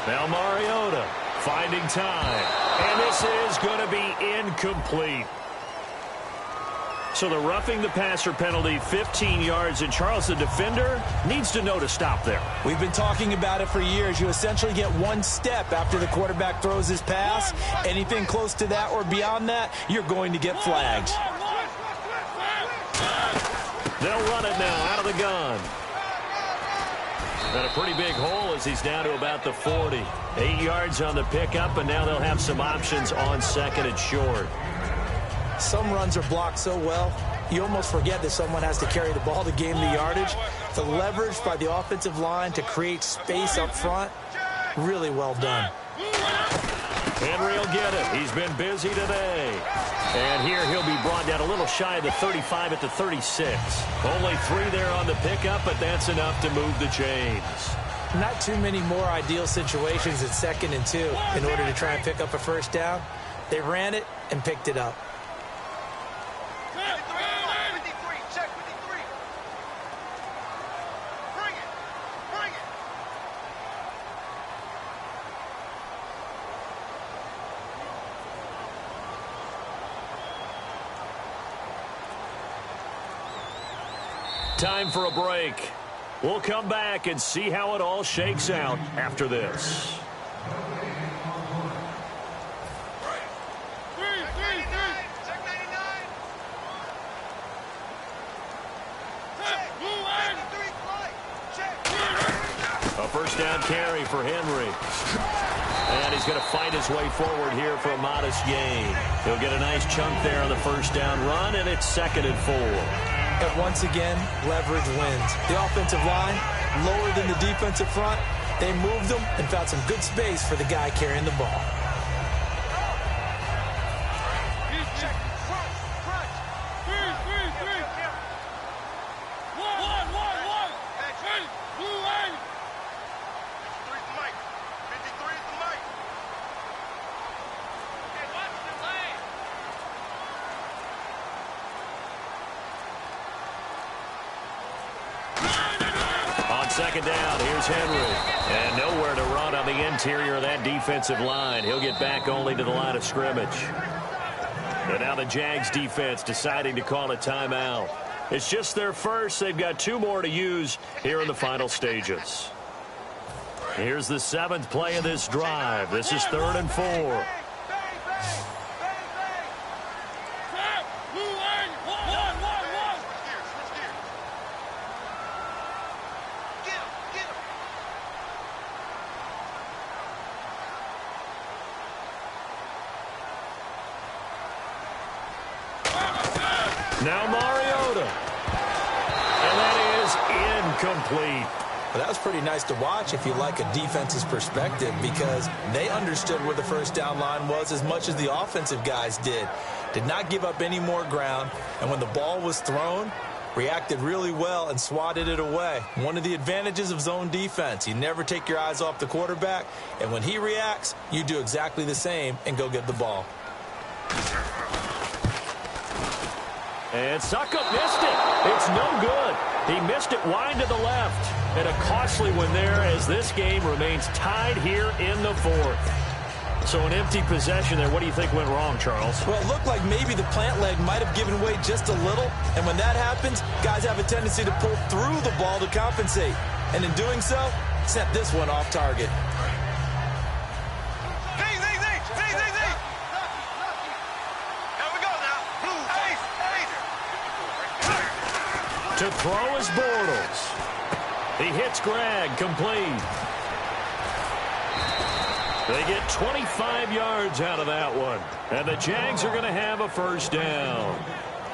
Speaker 2: Now Mariota finding time. And this is going to be incomplete. So the roughing the passer penalty, 15 yards, and Charles, the defender, needs to know to stop there.
Speaker 3: We've been talking about it for years. You essentially get one step after the quarterback throws his pass. Anything close to that or beyond that, you're going to get flags.
Speaker 2: They'll run it now out of the gun. And a pretty big hole as he's down to about the 40. 8 yards on the pickup, and now they'll have some options on second and short.
Speaker 3: Some runs are blocked so well, you almost forget that someone has to carry the ball to gain the yardage. The leverage by the offensive line to create space up front, really well done.
Speaker 2: Henry will get it. He's been busy today. And here he'll be brought down a little shy of the 35 at the 36. Only 3 there on the pickup, but that's enough to move the chains.
Speaker 3: Not too many more ideal situations at 2nd and 2 in order to try and pick up a first down. They ran it and picked it up.
Speaker 2: Time for a break. We'll come back and see how it all shakes out after this. A first down carry for Henry. And he's going to fight his way forward here for a modest gain. He'll get a nice chunk there on the first down run, and it's 2nd and 4.
Speaker 3: And once again, leverage wins. The offensive line, lower than the defensive front. They moved them and found some good space for the guy carrying the ball.
Speaker 2: Second down, here's Henry. And nowhere to run on the interior of that defensive line. He'll get back only to the line of scrimmage. And now the Jags defense deciding to call a timeout. It's just their first. They've got 2 more to use here in the final stages. Here's the 7th play of this drive. This is 3rd and 4. Now Mariota. And that is incomplete.
Speaker 3: Well, that was pretty nice to watch if you like a defense's perspective, because they understood where the first down line was as much as the offensive guys did. Did not give up any more ground, and when the ball was thrown, reacted really well and swatted it away. One of the advantages of zone defense, you never take your eyes off the quarterback, and when he reacts, you do exactly the same and go get the ball.
Speaker 2: And Suckup missed it. It's no good. He missed it wide to the left. And a costly one there as this game remains tied here in the 4th. So an empty possession there. What do you think went wrong, Charles?
Speaker 3: Well, it looked like maybe the plant leg might have given way just a little. And when that happens, guys have a tendency to pull through the ball to compensate. And in doing so, sent this one off target.
Speaker 2: To throw is Bortles. He hits Greg, complete. They get 25 yards out of that one. And the Jags are going to have a first down.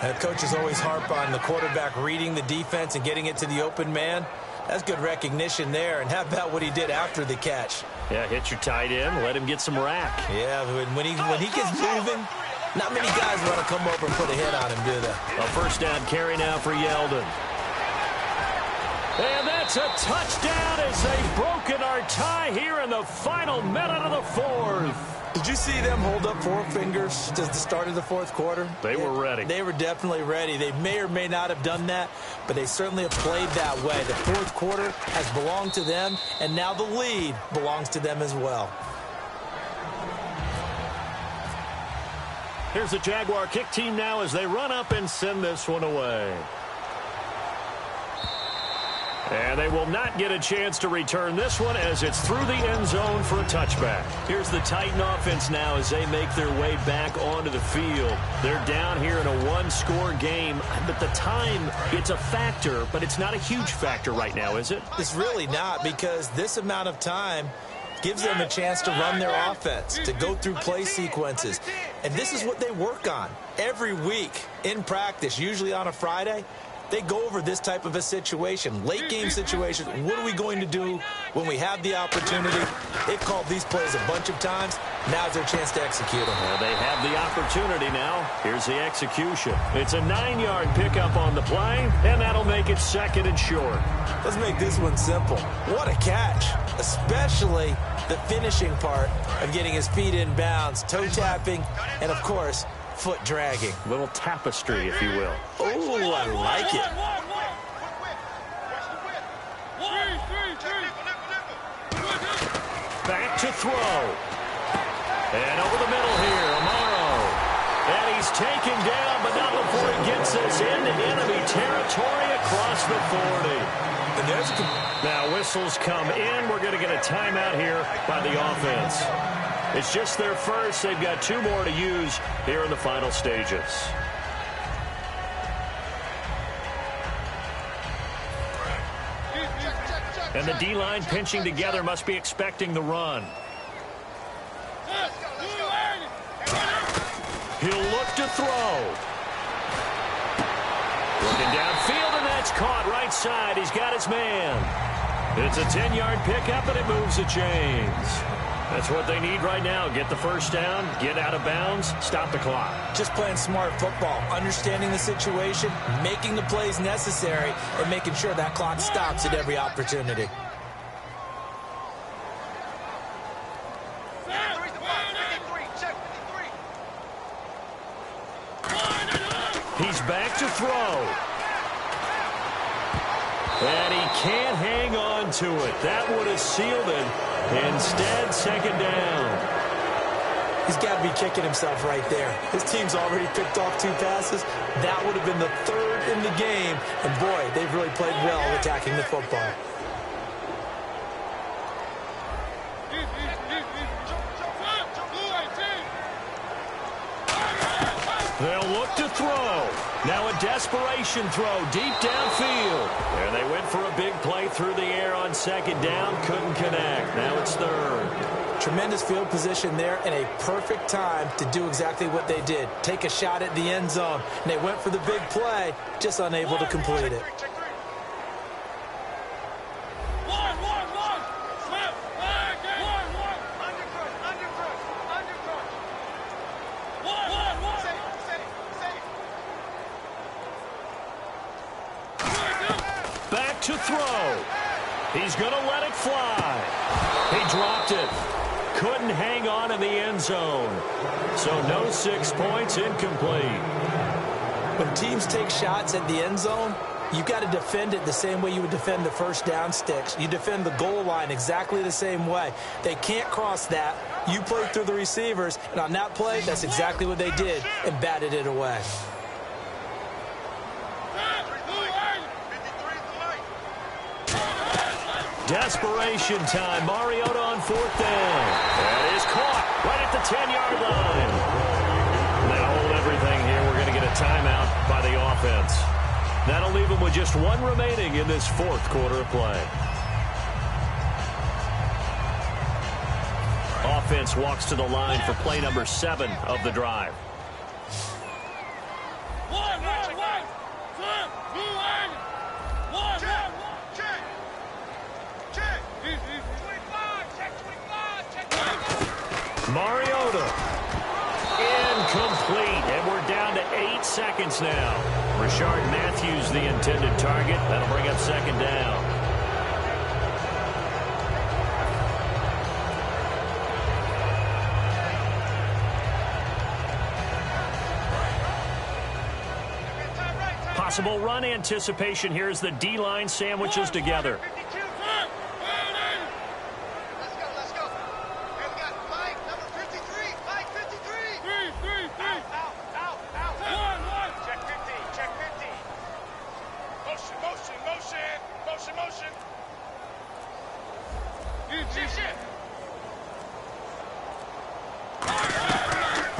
Speaker 3: And coaches always harp on the quarterback reading the defense and getting it to the open man. That's good recognition there. And how about what he did after the catch?
Speaker 2: Yeah, hit your tight end, let him get some rack.
Speaker 3: Yeah, when he gets moving, not many guys want to come over and put a hit on him, do they?
Speaker 2: A first down carry now for Yeldon. And that's a touchdown as they've broken our tie here in the final minute of the 4th.
Speaker 3: Did you see them hold up 4 fingers at the start of the fourth quarter?
Speaker 2: They were ready.
Speaker 3: They were definitely ready. They may or may not have done that, but they certainly have played that way. The fourth quarter has belonged to them, and now the lead belongs to them as well.
Speaker 2: Here's the Jaguar kick team now as they run up and send this one away. And they will not get a chance to return this one as it's through the end zone for a touchback. Here's the Titan offense now as they make their way back onto the field. They're down here in a one-score game, but the time, it's a factor, but it's not a huge factor right now, is it?
Speaker 3: It's really not, because this amount of time gives them a chance to run their offense, to go through play sequences. And this is what they work on every week in practice, usually on a Friday. They go over this type of a situation, late game situation. What are we going to do when we have the opportunity? They've called these plays a bunch of times. Now's their chance to execute them.
Speaker 2: Well, they have the opportunity now. Here's the execution. It's a 9-yard pickup on the play, and that'll make it 2nd and short.
Speaker 3: Let's make this one simple. What a catch, especially the finishing part of getting his feet in bounds, toe tapping, and of course, foot dragging.
Speaker 2: Little tapestry, if you will.
Speaker 3: Oh, I like it.
Speaker 2: Back to throw. And over the middle here, Amaro. And he's taken down, but not before he gets us into enemy territory across the 40.
Speaker 3: And there's
Speaker 2: now whistles come in. We're going to get a timeout here by the offense. It's just their first. They've got 2 more to use here in the final stages. And the D-line pinching together must be expecting the run. He'll look to throw. Looking downfield, and that's caught right side. He's got his man. It's a 10-yard pickup, and it moves the chains. That's what they need right now. Get the first down, get out of bounds, stop the clock.
Speaker 3: Just playing smart football, understanding the situation, making the plays necessary, and making sure that clock stops at every opportunity.
Speaker 2: He's back to throw. And he can't hang on to it. That would have sealed it. Instead, 2nd down.
Speaker 3: He's got to be kicking himself right there. His team's already picked off 2 passes. That would have been the 3rd in the game. And boy, they've really played well attacking the football.
Speaker 2: They'll look to throw. Now a desperation throw deep downfield. And they went for a big play through the air on 2nd down. Couldn't connect. Now it's 3rd.
Speaker 3: Tremendous field position there and a perfect time to do exactly what they did. Take a shot at the end zone. And they went for the big play, just unable to complete it.
Speaker 2: To throw. He's going to let it fly. He dropped it. Couldn't hang on in the end zone. So no 6 points, incomplete.
Speaker 3: When teams take shots at the end zone, you've got to defend it the same way you would defend the first down sticks. You defend the goal line exactly the same way. They can't cross that. You play through the receivers, and on that play, that's exactly what they did and batted it away.
Speaker 2: Desperation time. Mariota on 4th down. That is caught right at the 10-yard line. Now hold everything here. We're going to get a timeout by the offense. That'll leave them with just 1 remaining in this 4th quarter of play. Offense walks to the line for play number 7 of the drive. Mariota. Incomplete. And we're down to 8 seconds now. Rashard Matthews, the intended target. That'll bring up 2nd down. possible run anticipation here as the D-line sandwiches together.
Speaker 4: 52. Let's go. And we got flag number 53. Flag 53. Out. Check 50. Motion. Shift.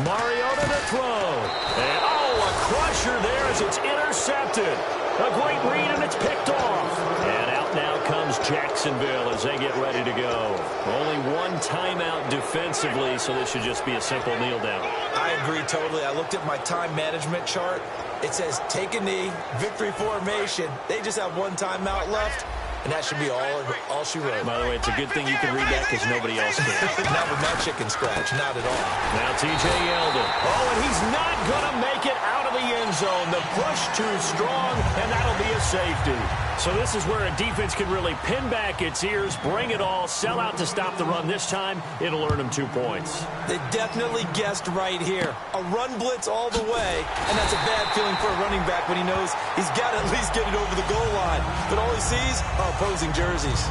Speaker 2: Mariota to throw. And, a crusher there as it's intercepted. A great read, and it's picked off. And out now comes Jacksonville as they get ready to go. Only one timeout defensively, so this should just be a simple kneel down.
Speaker 3: I agree totally. I looked at my time management chart. It says take a knee, victory formation. They just have one timeout left. And that should be all she wrote.
Speaker 2: By the way, it's a good thing you can read that because nobody else can.
Speaker 3: Not with my chicken scratch, not at all.
Speaker 2: Now T.J. Yeldon. And he's not going to make it out of the end zone. The push too strong, and that'll be a safety. So this is where a defense can really pin back its ears, bring it all, sell out to stop the run. This time, it'll earn them 2 points.
Speaker 3: They definitely guessed right here. A run blitz all the way, and that's a bad feeling for a running back when he knows he's got to at least get it over the goal line. But all he sees are opposing jerseys.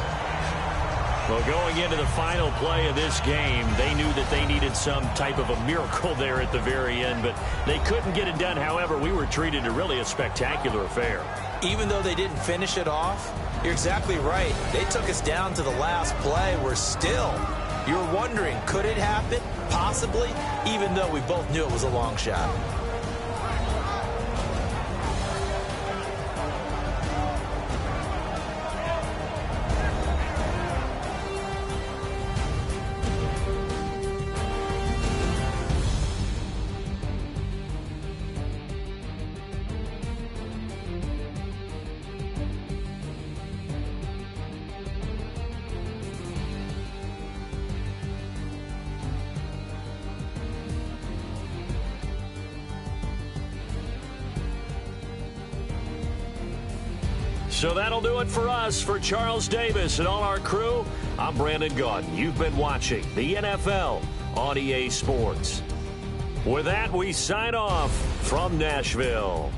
Speaker 2: Well, going into the final play of this game, they knew that they needed some type of a miracle there at the very end, but they couldn't get it done. However, we were treated to really a spectacular affair.
Speaker 3: Even though they didn't finish it off, you're exactly right. They took us down to the last play. You're wondering, could it happen? Possibly, even though we both knew it was a long shot.
Speaker 2: So that'll do it for us. For Charles Davis and all our crew, I'm Brandon Gaudin. You've been watching the NFL on EA Sports. With that, we sign off from Nashville.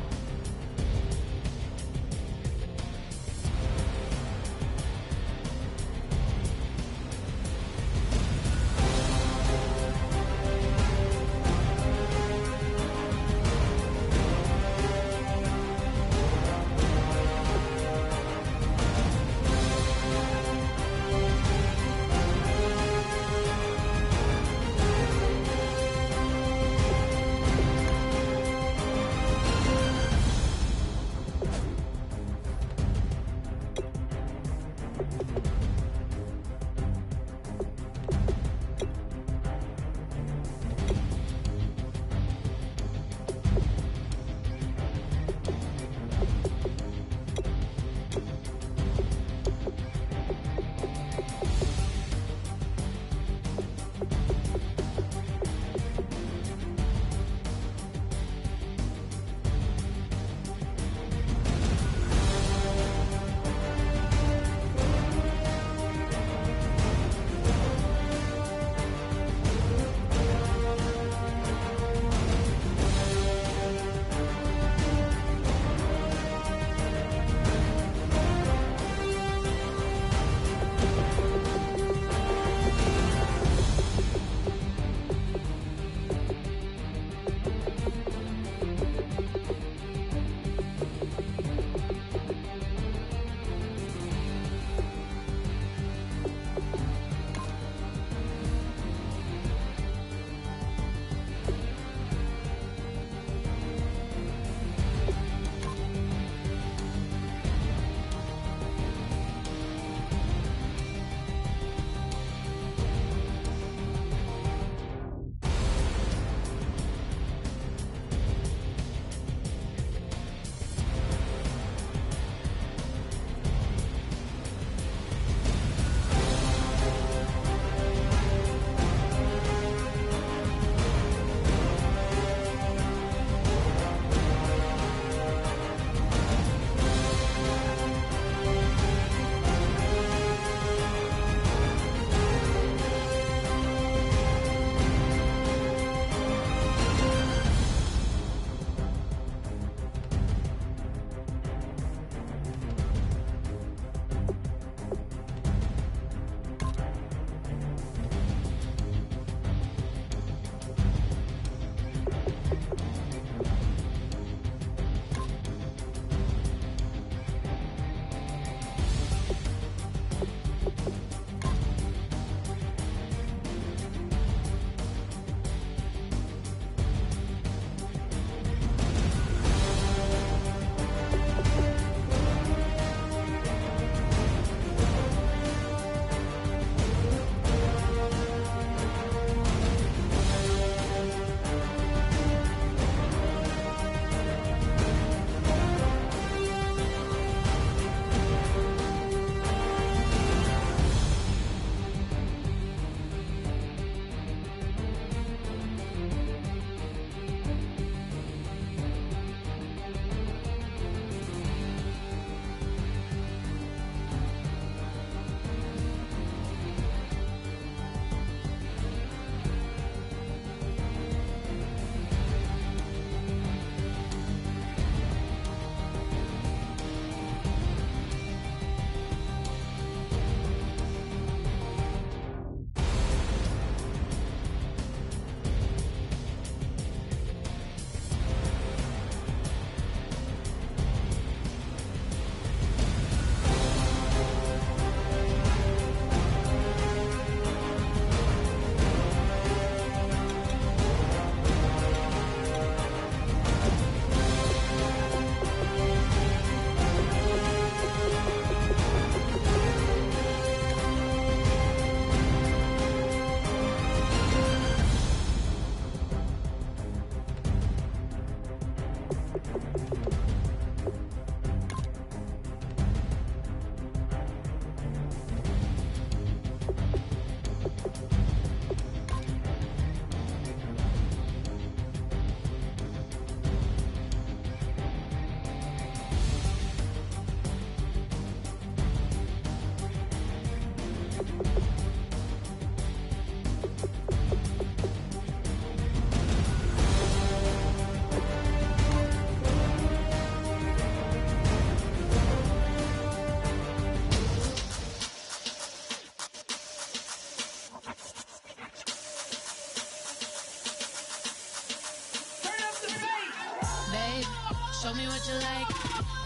Speaker 5: show me what you like.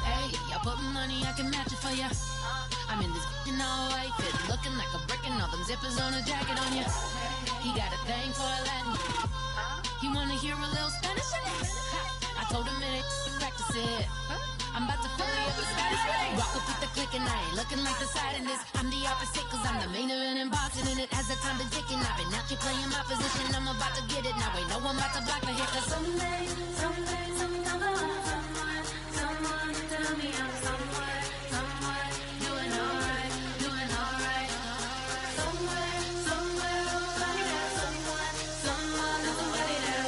Speaker 5: Hey, I put money, I can match it for ya. I'm in this all white fit, looking like a brick and all them zippers on a jacket on ya. He got a thing for a Latin. He wanna hear a little Spanish in it. I told him it ain't practice it. I'm about to fully up the status. Rock up with the click and I ain't looking like the side in this. I'm the opposite cause I'm the main event in boxing and it has the time been ticking. I've been out here playing my position. I'm about to get it now. Ain't no one about to block the hit cause someday, someone tell me I'm somewhere doing alright. Somewhere, somebody that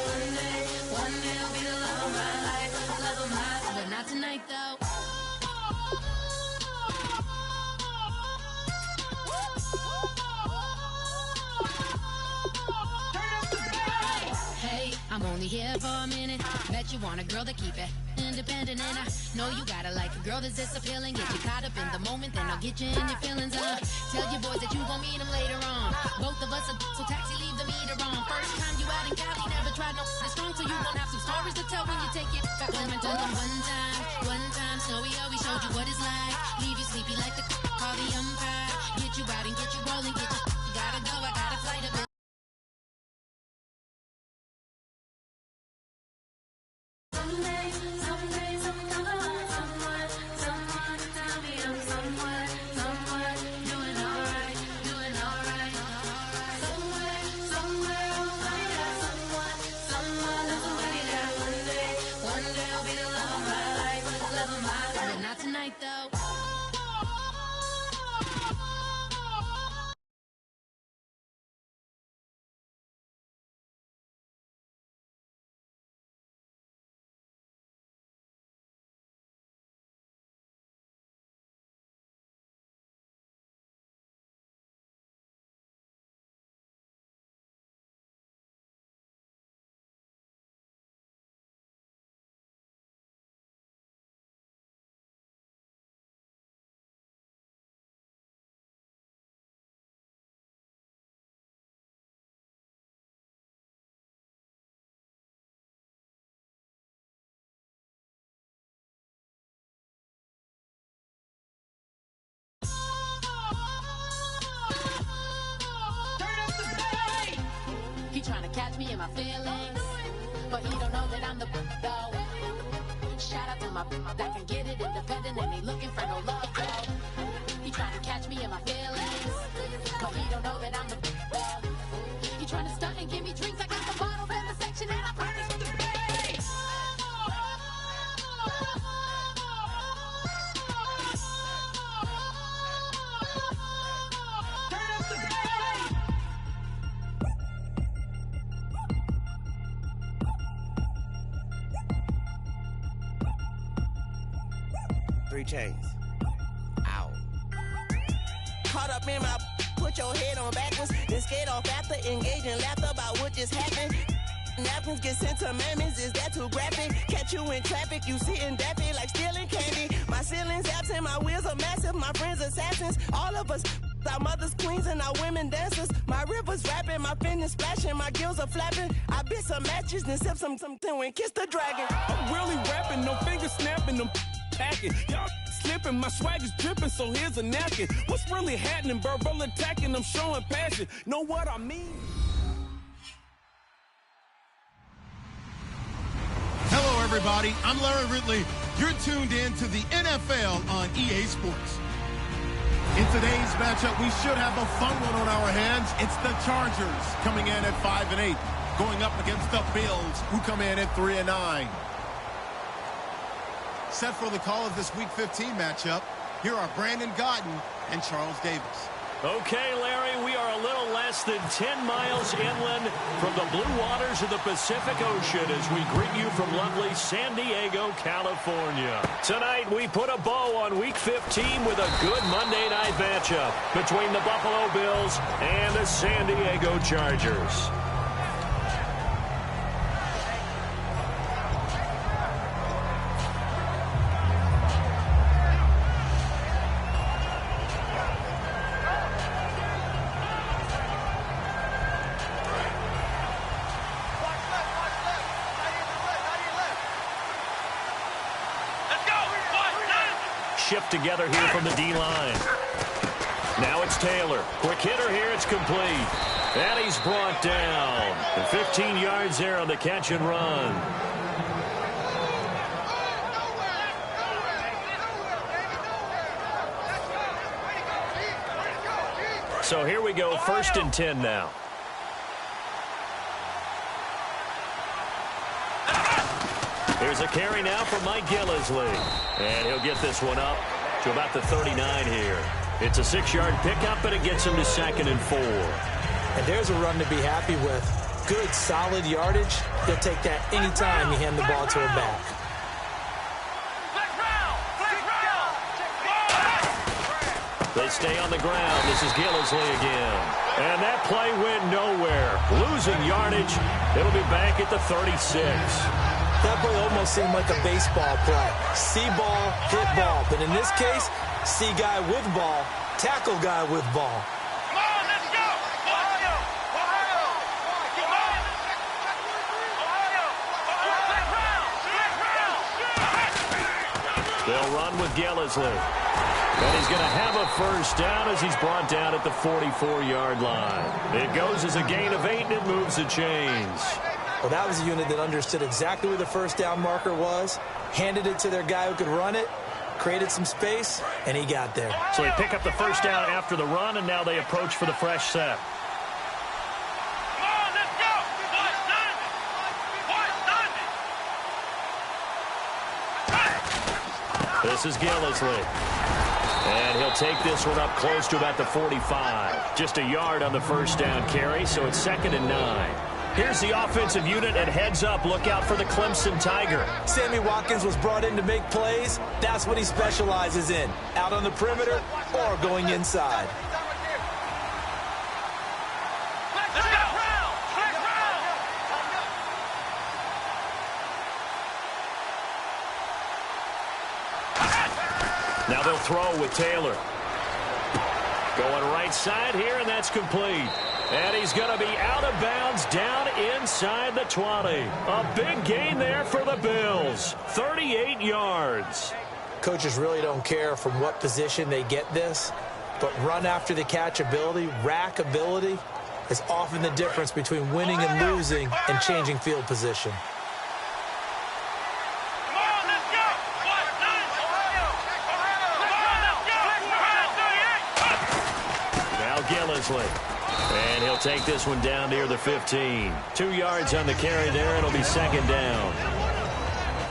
Speaker 5: one day will be the love of my life, but not tonight though. Hey, I'm only here for a minute. Bet you want a girl to keep it independent, and I know you gotta like a girl that's this appealing. Get you caught up in the moment, then I'll get you in your feelings. Tell your boys that you gon' meet them later on. Both of us are so taxi, leave the meter on. First time you out in Cali, never tried no this strong, so you gon' have some stories to tell when you take it back home and tell them one time, Snowy always showed you what it's like. Leave you sleepy like the call the umpire. Get you out and get you rolling, get you gotta go, I got a flight a bit. He tryna catch me in my feelings, but he don't know that I'm the though. Shout out to my that can get it independent and ain't looking for no love though. He tryna catch me in my feelings, but he don't know that I'm the though. He tryna stunt and give me drinks. I got the bottles in the section and I promise to pay.
Speaker 6: Chains. Ow. Caught up in my, put your head on backwards, then skate off after, engage in laughter about what just happened. Napkins get sent to mammies, is that too graphic? Catch you in traffic, you sitting daffy like stealing candy. My ceilings absent, my wheels are massive, my friends assassins. All of us, our mothers queens and our women dancers. My rivers rapping, my fingers splashing, my gills are flapping. I bit some matches, then sip something and kiss the dragon.
Speaker 7: I'm really rapping, no fingers snapping, them packing. Y'all slipping, my swag is dripping, so here's a napkin. What's really happening? Verbal attacking, I'm showing passion. Know what I mean?
Speaker 1: Hello, everybody. I'm Larry Ridley. You're tuned in to the NFL on EA Sports. In today's matchup, we should have a fun one on our hands. It's the Chargers coming in at 5-8, going up against the Bills, who come in at 3-9. Set for the call of this Week 15 matchup, here are Brandon Gaudin and Charles Davis.
Speaker 2: Okay, Larry, we are a little less than 10 miles inland from the blue waters of the Pacific Ocean as we greet you from lovely San Diego, California. Tonight, we put a bow on Week 15 with a good Monday night matchup between the Buffalo Bills and the San Diego Chargers. shift together here from the D-line. Now it's Taylor. Quick hitter here. It's complete. And he's brought down. And 15 yards there on the catch and run. So here we go, 1st and 10 now. Here's a carry now for Mike Gillisley. And he'll get this one up to about the 39 here. It's a 6-yard pickup, and it gets him to 2nd and 4.
Speaker 3: And there's a run to be happy with. Good, solid yardage. He'll take that anytime you hand the ball to him back.
Speaker 2: They stay on the ground. This is Gillisley again. And that play went nowhere. Losing yardage. It'll be back at the 36.
Speaker 3: That play almost seemed like a baseball play. See ball, hit ball. But in this case, see guy with ball, tackle guy with ball.
Speaker 4: Come on, let's go! Ohio! Ohio! Come on! Ohio!
Speaker 2: They'll run with Gillisley. And he's going to have a first down as he's brought down at the 44-yard line. It goes as a gain of 8, and it moves the chains.
Speaker 3: Well, that was a unit that understood exactly where the first down marker was, handed it to their guy who could run it, created some space, and he got there.
Speaker 2: So they pick up the first down after the run, and now they approach for the fresh set.
Speaker 4: Come on, let's go!
Speaker 2: This is Gillisley. And he'll take this one up close to about the 45. Just a yard on the first down carry, so it's 2nd and 9. Here's the offensive unit, and heads up, look out for the Clemson Tiger.
Speaker 3: Sammy Watkins was brought in to make plays. That's what he specializes in, out on the perimeter or going inside.
Speaker 2: Now they'll throw with Taylor. Going right side here, and that's complete. And he's going to be out of bounds down inside the 20. A big gain there for the Bills. 38 yards.
Speaker 3: Coaches really don't care from what position they get this, but run after the catch ability, rack ability, is often the difference between winning and losing and changing field position.
Speaker 2: And he'll take this one down near the 15. 2 yards on the carry there. It'll be 2nd down.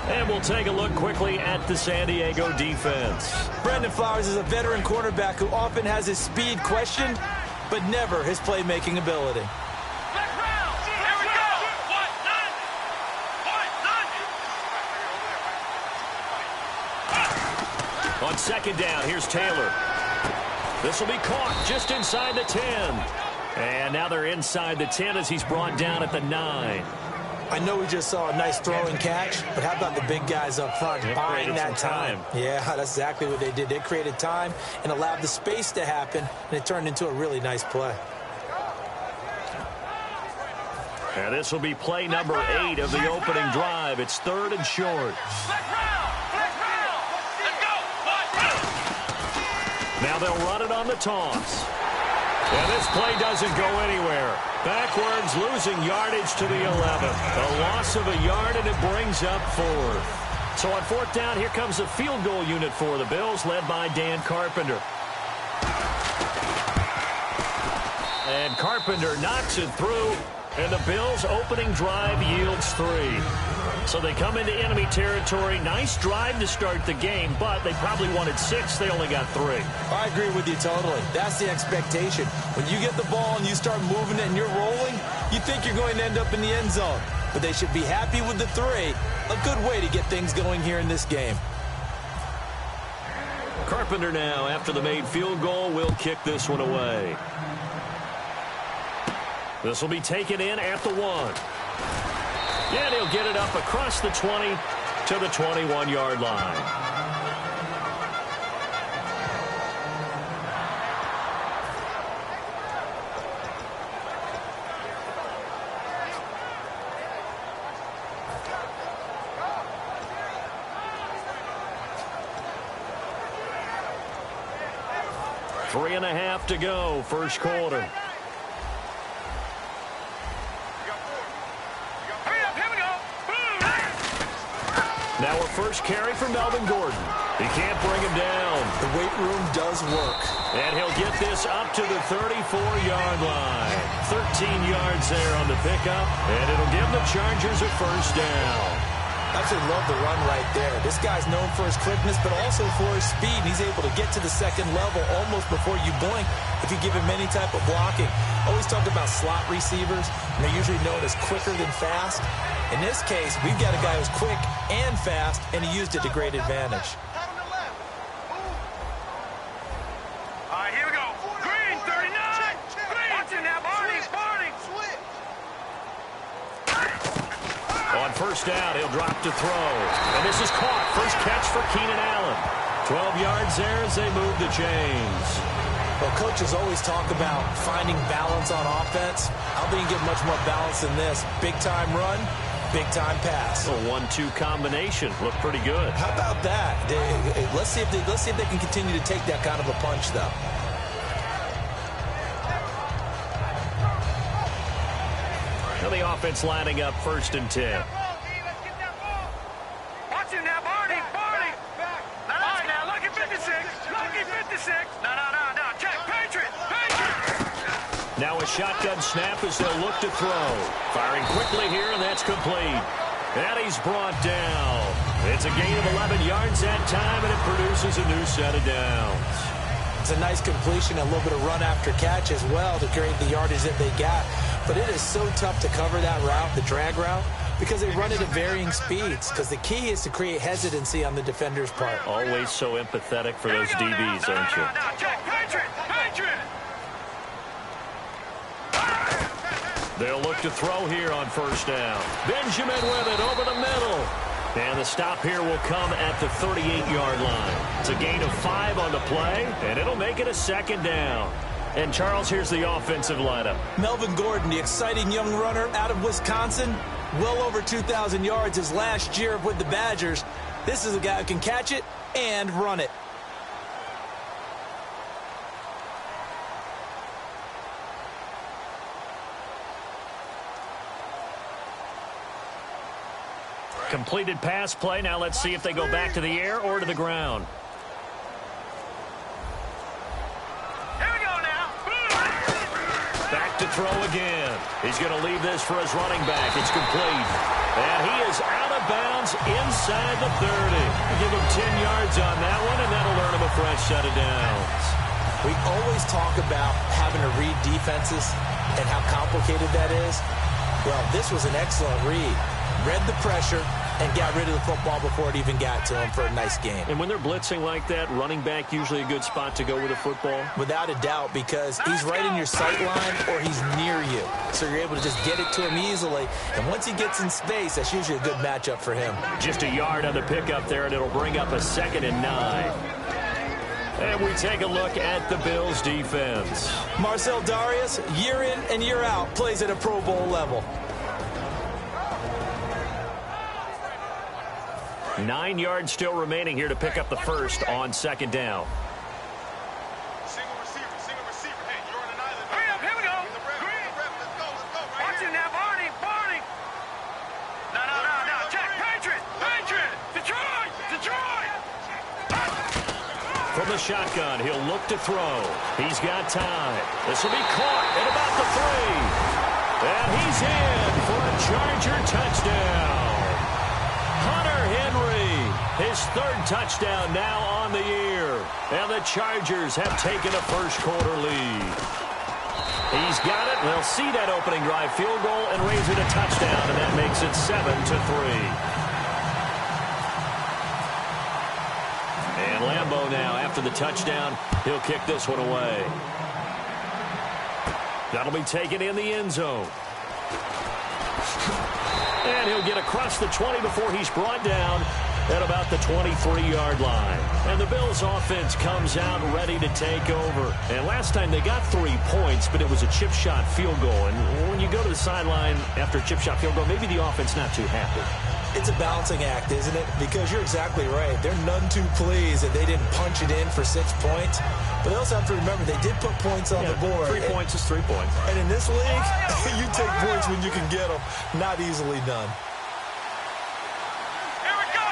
Speaker 2: And we'll take a look quickly at the San Diego defense.
Speaker 3: Brandon Flowers is a veteran quarterback who often has his speed questioned, but never his playmaking ability.
Speaker 2: On 2nd down, here's Taylor. This will be caught just inside the 10. And now they're inside the 10 as he's brought down at the 9.
Speaker 3: I know we just saw a nice throwing catch, but how about the big guys up front buying that time? Yeah, that's exactly what they did. They created time and allowed the space to happen, and it turned into a really nice play.
Speaker 2: And this will be play number 8 of the opening drive. It's 3rd and short. Now they'll run it on the toss. And this play doesn't go anywhere. Backwards, losing yardage to the 11. A loss of a yard, and it brings up 4th. So on 4th down, here comes the field goal unit for the Bills, led by Dan Carpenter. And Carpenter knocks it through, and the Bills' opening drive yields 3. So they come into enemy territory. Nice drive to start the game, but they probably wanted 6. They only got 3.
Speaker 3: I agree with you totally. That's the expectation. When you get the ball and you start moving it and you're rolling, you think you're going to end up in the end zone. But they should be happy with the 3. A good way to get things going here in this game.
Speaker 2: Carpenter now, after the made field goal, will kick this one away. This will be taken in at the 1. And he'll get it up across the 20 to the 21-yard line. 3.5 to go, first quarter. Now a first carry for Melvin Gordon. He can't bring him down.
Speaker 3: The weight room does work.
Speaker 2: And he'll get this up to the 34-yard line. 13 yards there on the pickup, and it'll give the Chargers a first down.
Speaker 3: Absolutely love the run right there. This guy's known for his quickness, but also for his speed. He's able to get to the second level almost before you blink if you give him any type of blocking. Always talk about slot receivers, and they're usually known as quicker than fast. In this case, we've got a guy who's quick and fast, and he used it to great advantage.
Speaker 4: All right, here we go. Green, 39. Watching that, Barney.
Speaker 2: On first down, he'll drop to throw. And this is caught. First catch for Keenan Allen. 12 yards there as they move the chains.
Speaker 3: Well, coaches always talk about finding balance on offense. I don't think you get much more balance than this. Big-time run, big-time pass.
Speaker 2: A 1-2 combination. Looked pretty good.
Speaker 3: How about that? Let's see if they can continue to take that kind of a punch, though.
Speaker 2: Now the offense lining up 1st and 10.
Speaker 4: Watching now, Barney. All right, now, lucky 56. No. Check, Patriot.
Speaker 2: Now a shotgun snap as they'll look to throw. Firing quickly here, and that's complete. And he's brought down. It's a gain of 11 yards that time, and it produces a new set of downs.
Speaker 3: It's a nice completion, a little bit of run after catch as well to create the yardage that they got. But it is so tough to cover that route, the drag route, because they run it at varying speeds. Because the key is to create hesitancy on the defender's part.
Speaker 2: Always so empathetic for those DBs, aren't you?
Speaker 4: No, check, Patriot.
Speaker 2: They'll look to throw here on first down. Benjamin with it over the middle. And the stop here will come at the 38-yard line. It's a gain of 5 on the play, and it'll make it a 2nd down. And, Charles, here's the offensive lineup.
Speaker 3: Melvin Gordon, the exciting young runner out of Wisconsin. Well over 2,000 yards his last year with the Badgers. This is a guy who can catch it and run it.
Speaker 2: Completed pass play. Now let's see if they go back to the air or to the ground.
Speaker 4: Here we go now.
Speaker 2: Back to throw again. He's going to leave this for his running back. It's complete. And he is out of bounds inside the 30. Give him 10 yards on that one, and that'll earn him a fresh set of downs.
Speaker 3: We always talk about having to read defenses and how complicated that is. Well, this was an excellent read. Read the pressure and got rid of the football before it even got to him for a nice game.
Speaker 2: And when they're blitzing like that, running back usually a good spot to go with the football?
Speaker 3: Without a doubt, because he's right in your sight line or he's near you. So you're able to just get it to him easily. And once he gets in space, that's usually a good matchup for him.
Speaker 2: Just a yard on the pickup there, and it'll bring up a 2nd and 9. And we take a look at the Bills' defense.
Speaker 3: Marcel Darius, year in and year out, plays at a Pro Bowl level.
Speaker 2: 9 yards still remaining here to pick up the first on 2nd down.
Speaker 4: Single receiver. Hey, you're on an island. Hurry up, here we go. Let's go. Watching now, Barney. No. Check, Patriot. Detroit.
Speaker 2: From the shotgun, he'll look to throw. He's got time. This will be caught at about the 3. And he's in for a Charger touchdown. Hunter Henry, his 3rd touchdown now on the year. And the Chargers have taken a first-quarter lead. He's got it. They'll see that opening drive field goal and raise it a touchdown, and that makes it 7-3. And Lambeau now, after the touchdown, he'll kick this one away. That'll be taken in the end zone. And he'll get across the 20 before he's brought down at about the 23-yard line. And the Bills' offense comes out ready to take over. And last time they got 3 points, but it was a chip shot field goal. And when you go to the sideline after a chip shot field goal, maybe the offense not too happy.
Speaker 3: It's a balancing act, isn't it? Because you're exactly right. They're none too pleased that they didn't punch it in for 6 points. But they also have to remember they did put points on the board.
Speaker 2: 3 points is 3 points.
Speaker 3: And in this league, you take points when you can get them. Not easily done.
Speaker 4: Here we go.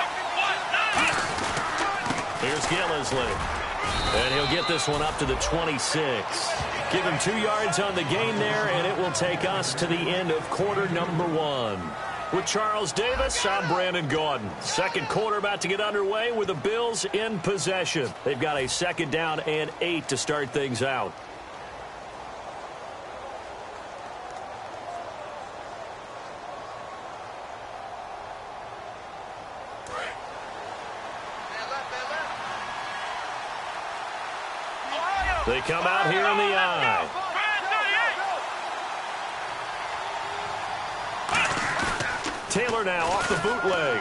Speaker 2: Here's Gillisley. And he'll get this one up to the 26. Give him 2 yards on the gain there, and it will take us to the end of quarter number 1. With Charles Davis, I'm Brandon Gaudin. Second quarter about to get underway with the Bills in possession. They've got a 2nd down and 8 to start things out. They come out here in the eye. Taylor now off the bootleg.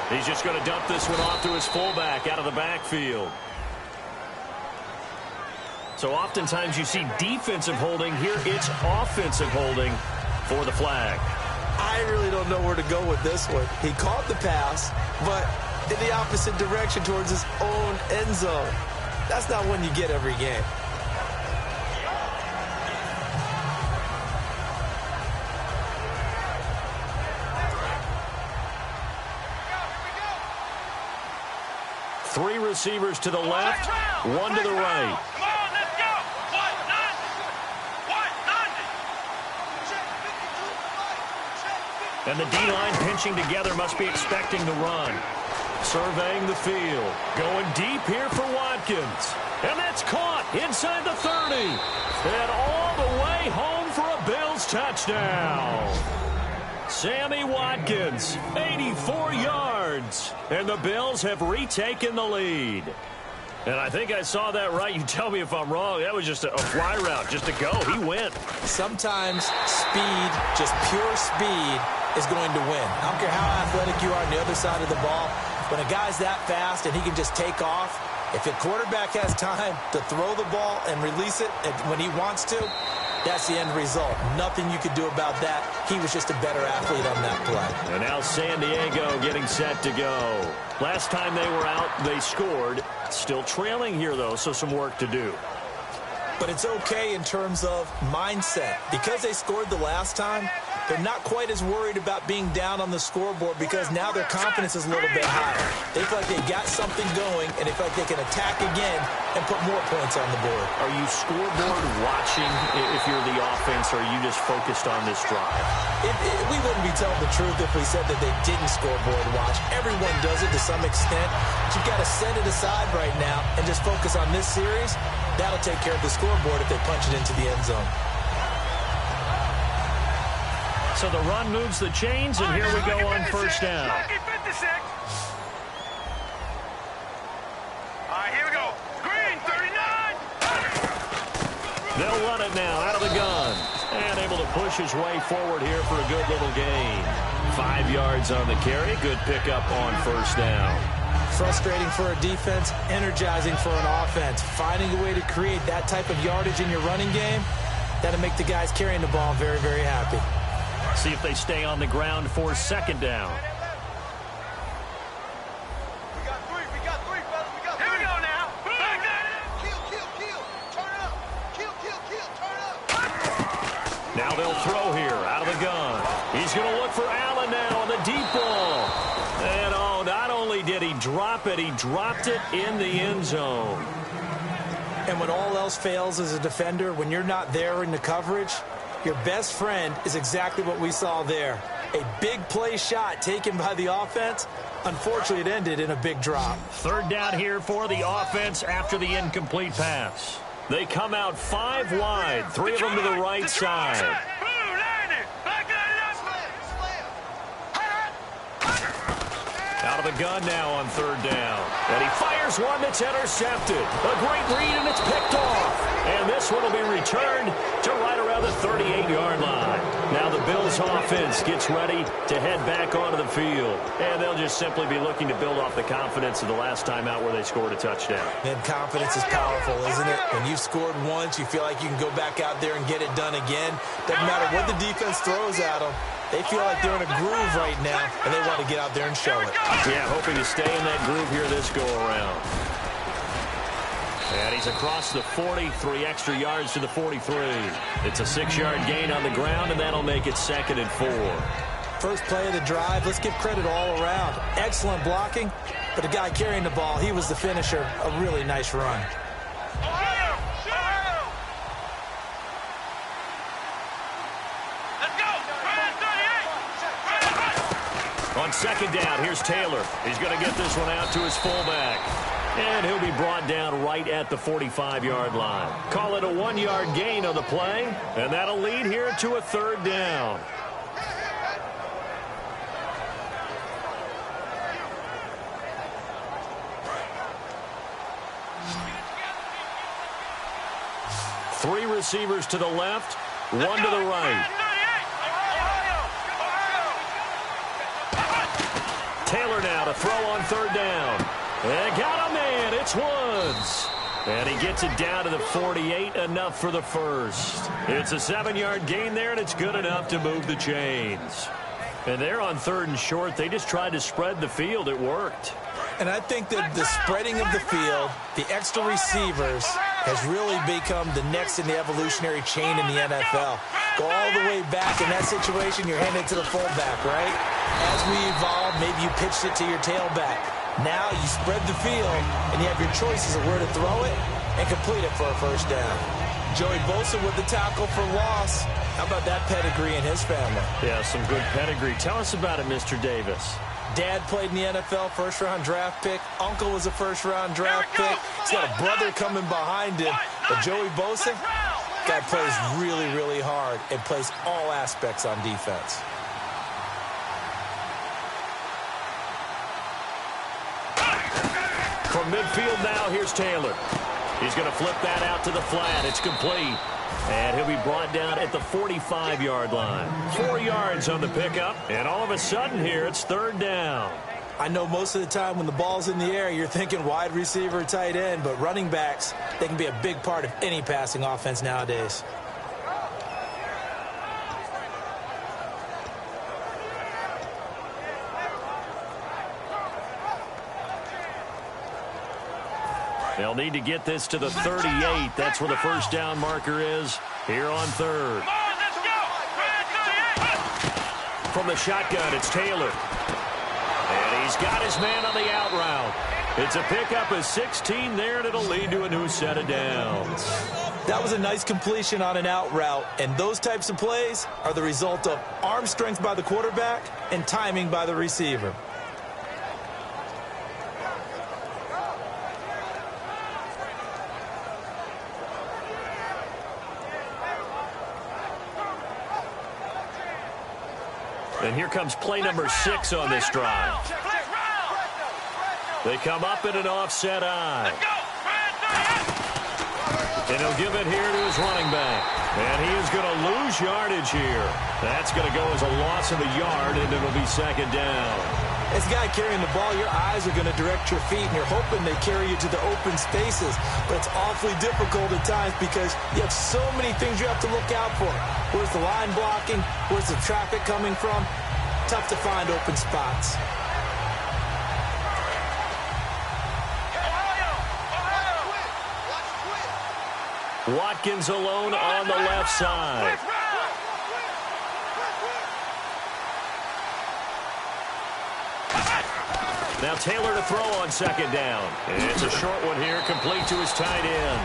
Speaker 2: He's just going to dump this one off to his fullback out of the backfield. So oftentimes you see defensive holding. Here it's offensive holding for the flag.
Speaker 3: I really don't know where to go with this one. He caught the pass, but in the opposite direction towards his own end zone. That's not one you get every game.
Speaker 2: Three receivers to the left, one to the right.
Speaker 4: Come on, let's go.
Speaker 2: And the D-line pinching together must be expecting the run. Surveying the field. Going deep here for Watkins. And that's caught inside the 30. And all the way home for a Bills touchdown. Sammy Watkins, 84 yards. And the Bills have retaken the lead. And I think I saw that right. You tell me if I'm wrong. That was just a fly route, just to go. He went.
Speaker 3: Sometimes speed, just pure speed, is going to win. I don't care how athletic you are on the other side of the ball. When a guy's that fast and he can just take off, if the quarterback has time to throw the ball and release it when he wants to, that's the end result. Nothing you could do about that. He was just a better athlete on that play.
Speaker 2: And now San Diego getting set to go. Last time they were out, they scored. Still trailing here, though, so some work to do.
Speaker 3: But it's okay in terms of mindset. Because they scored the last time, they're not quite as worried about being down on the scoreboard because now their confidence is a little bit higher. They feel like they've got something going, and they feel like they can attack again and put more points on the board.
Speaker 2: Are you scoreboard watching if you're the offense, or are you just focused on this drive?
Speaker 3: We wouldn't be telling the truth if we said that they didn't scoreboard watch. Everyone does it to some extent. But you've got to set it aside right now and just focus on this series. That'll take care of the scoreboard if they punch it into the end zone.
Speaker 2: So the run moves the chains, and here we go on first down.
Speaker 4: All right, here we go. Green, 39.
Speaker 2: They'll run it now out of the gun. And able to push his way forward here for a good little gain. 5 yards on the carry. Good pickup on first down.
Speaker 3: Frustrating for a defense, energizing for an offense. Finding a way to create that type of yardage in your running game, that'll make the guys carrying the ball very, very happy.
Speaker 2: See if they stay on the ground for second down.
Speaker 4: We got three, fellas. We got three. Here we go now. Back at it. Kill. Turn it up. Kill. Turn it up.
Speaker 2: Now they'll throw here out of the gun. He's going to look for Allen now on the deep ball. And not only did he drop it, he dropped it in the end zone.
Speaker 3: And when all else fails as a defender, when you're not there in the coverage, your best friend is exactly what we saw there. A big play shot taken by the offense. Unfortunately, it ended in a big drop.
Speaker 2: Third down here for the offense after the incomplete pass. They come out 5 wide, 3 of them to the right side. Out of the gun now on third down. And he fires one that's intercepted. A great read, and it's picked off. And this one will be returned to right around the 38-yard line. Now the Bills offense gets ready to head back onto the field. And they'll just simply be looking to build off the confidence of the last time out where they scored a touchdown.
Speaker 3: And confidence is powerful, isn't it? When you've scored once, you feel like you can go back out there and get it done again. Doesn't matter what the defense throws at them. They feel like they're in a groove right now, and they want to get out there and show it.
Speaker 2: Yeah, hoping to stay in that groove here this go-around. And he's across the 40, 3 extra yards to the 43. It's a 6-yard gain on the ground, and that'll make it 2nd and 4.
Speaker 3: First play of the drive, let's give credit all around. Excellent blocking, but the guy carrying the ball, he was the finisher. A really nice run.
Speaker 2: On 2nd down, here's Taylor. He's going to get this one out to his fullback. And he'll be brought down right at the 45-yard line. Call it a 1-yard gain on the play, and that'll lead here to a 3rd down. Three receivers to the left, one to the right. Taylor now to throw on 3rd down. And got a man. It's Woods. And he gets it down to the 48, enough for the first. It's a 7-yard gain there, and it's good enough to move the chains. And they're on 3rd and short. They just tried to spread the field. It worked.
Speaker 3: And I think that the spreading of the field, the extra receivers, has really become the next in the evolutionary chain in the NFL. Go all the way back in that situation, you're handed to the fullback, right? As we evolve, maybe you pitched it to your tailback. Now you spread the field, and you have your choices of where to throw it and complete it for a 1st down. Joey Bosa with the tackle for loss. How about that pedigree in his family?
Speaker 2: Yeah, some good pedigree. Tell us about it, Mr. Davis.
Speaker 3: Dad played in the NFL, 1st-round draft pick. Uncle was a 1st-round draft pick. He's got a brother coming behind him. But Joey Bosa, guy plays really, really hard and plays all aspects on defense.
Speaker 2: From midfield now, here's Taylor. He's going to flip that out to the flat. It's complete. And he'll be brought down at the 45-yard line. 4 yards on the pickup. And all of a sudden here, it's 3rd down.
Speaker 3: I know most of the time when the ball's in the air, you're thinking wide receiver, tight end. But running backs, they can be a big part of any passing offense nowadays.
Speaker 2: They'll need to get this to the 38. That's where the 1st down marker is here on 3rd. From the shotgun, it's Taylor. And he's got his man on the out route. It's a pickup of 16 there, and it'll lead to a new set of downs.
Speaker 3: That was a nice completion on an out route, and those types of plays are the result of arm strength by the quarterback and timing by the receiver.
Speaker 2: And here comes play number 6 on this drive. They come up in an offset eye. And he'll give it here to his running back. And he is going to lose yardage here. That's going to go as a loss of a yard, and it'll be 2nd down.
Speaker 3: As a guy carrying the ball, your eyes are going to direct your feet, and you're hoping they carry you to the open spaces. But it's awfully difficult at times because you have so many things you have to look out for. Where's the line blocking? Where's the traffic coming from? Tough to find open spots.
Speaker 2: Watkins alone on the left side. Now Taylor to throw on 2nd down. It's a short one here, complete to his tight end.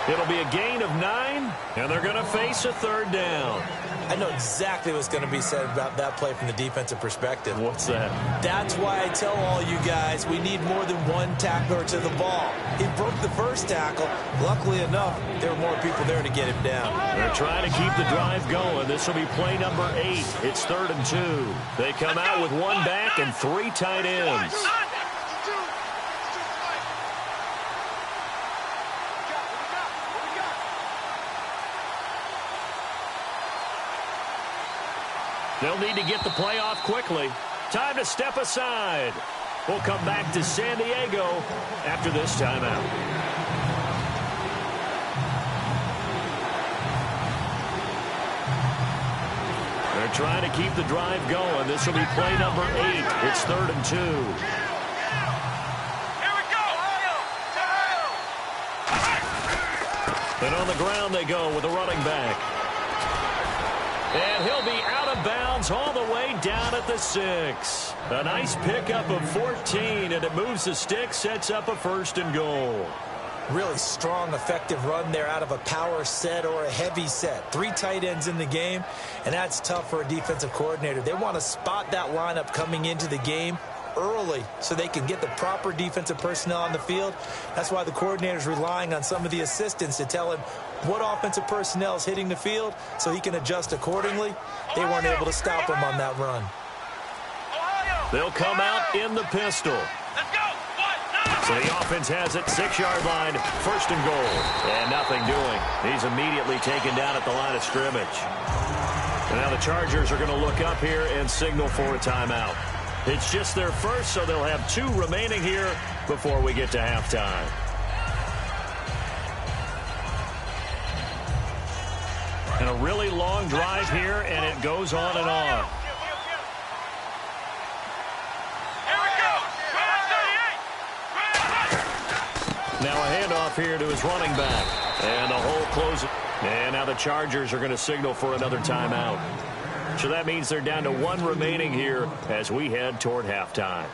Speaker 2: It'll be a gain of 9, and they're going to face a 3rd down.
Speaker 3: I know exactly what's going to be said about that play from the defensive perspective.
Speaker 2: What's that?
Speaker 3: That's why I tell all you guys we need more than one tackler to the ball. He broke the first tackle. Luckily enough, there were more people there to get him down.
Speaker 2: They're trying to keep the drive going. This will be play number 8. It's 3rd and 2. They come out with 1 back and 3 tight ends. They'll need to get the play off quickly. Time to step aside. We'll come back to San Diego after this timeout. They're trying to keep the drive going. This will be play number 8. It's 3rd and 2. And on the ground they go with a running back. And he'll be out of bounds all the way down at the 6. A nice pickup of 14, and it moves the stick, sets up a 1st and goal.
Speaker 3: Really strong, effective run there out of a power set or a heavy set. 3 tight ends in the game, and that's tough for a defensive coordinator. They want to spot that lineup coming into the game early so they can get the proper defensive personnel on the field. That's why the coordinator is relying on some of the assistants to tell him what offensive personnel is hitting the field so he can adjust accordingly. They weren't able to stop him on that run.
Speaker 2: They'll come out in the pistol. So the offense has it, 6-yard line, 1st and goal. And nothing doing. He's immediately taken down at the line of scrimmage. And now the Chargers are going to look up here and signal for a timeout. It's just their first, so they'll have 2 remaining here before we get to halftime. And a really long drive here, and it goes on and on. Now a handoff here to his running back. And the hole closes. And now the Chargers are going to signal for another timeout. So that means they're down to 1 remaining here as we head toward halftime.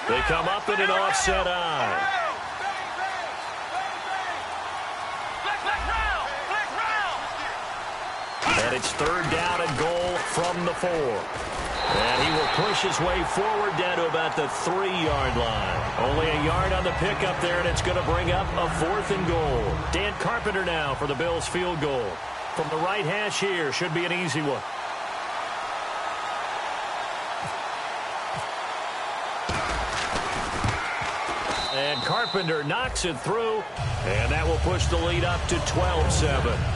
Speaker 2: They come up in an offset eye. And it's 3rd down and goal from the 4. And he will push his way forward down to about the 3-yard line. Only a yard on the pickup there, and it's going to bring up a 4th and goal. Dan Carpenter now for the Bills field goal. From the right hash here, should be an easy one. And Carpenter knocks it through, and that will push the lead up to 12-7.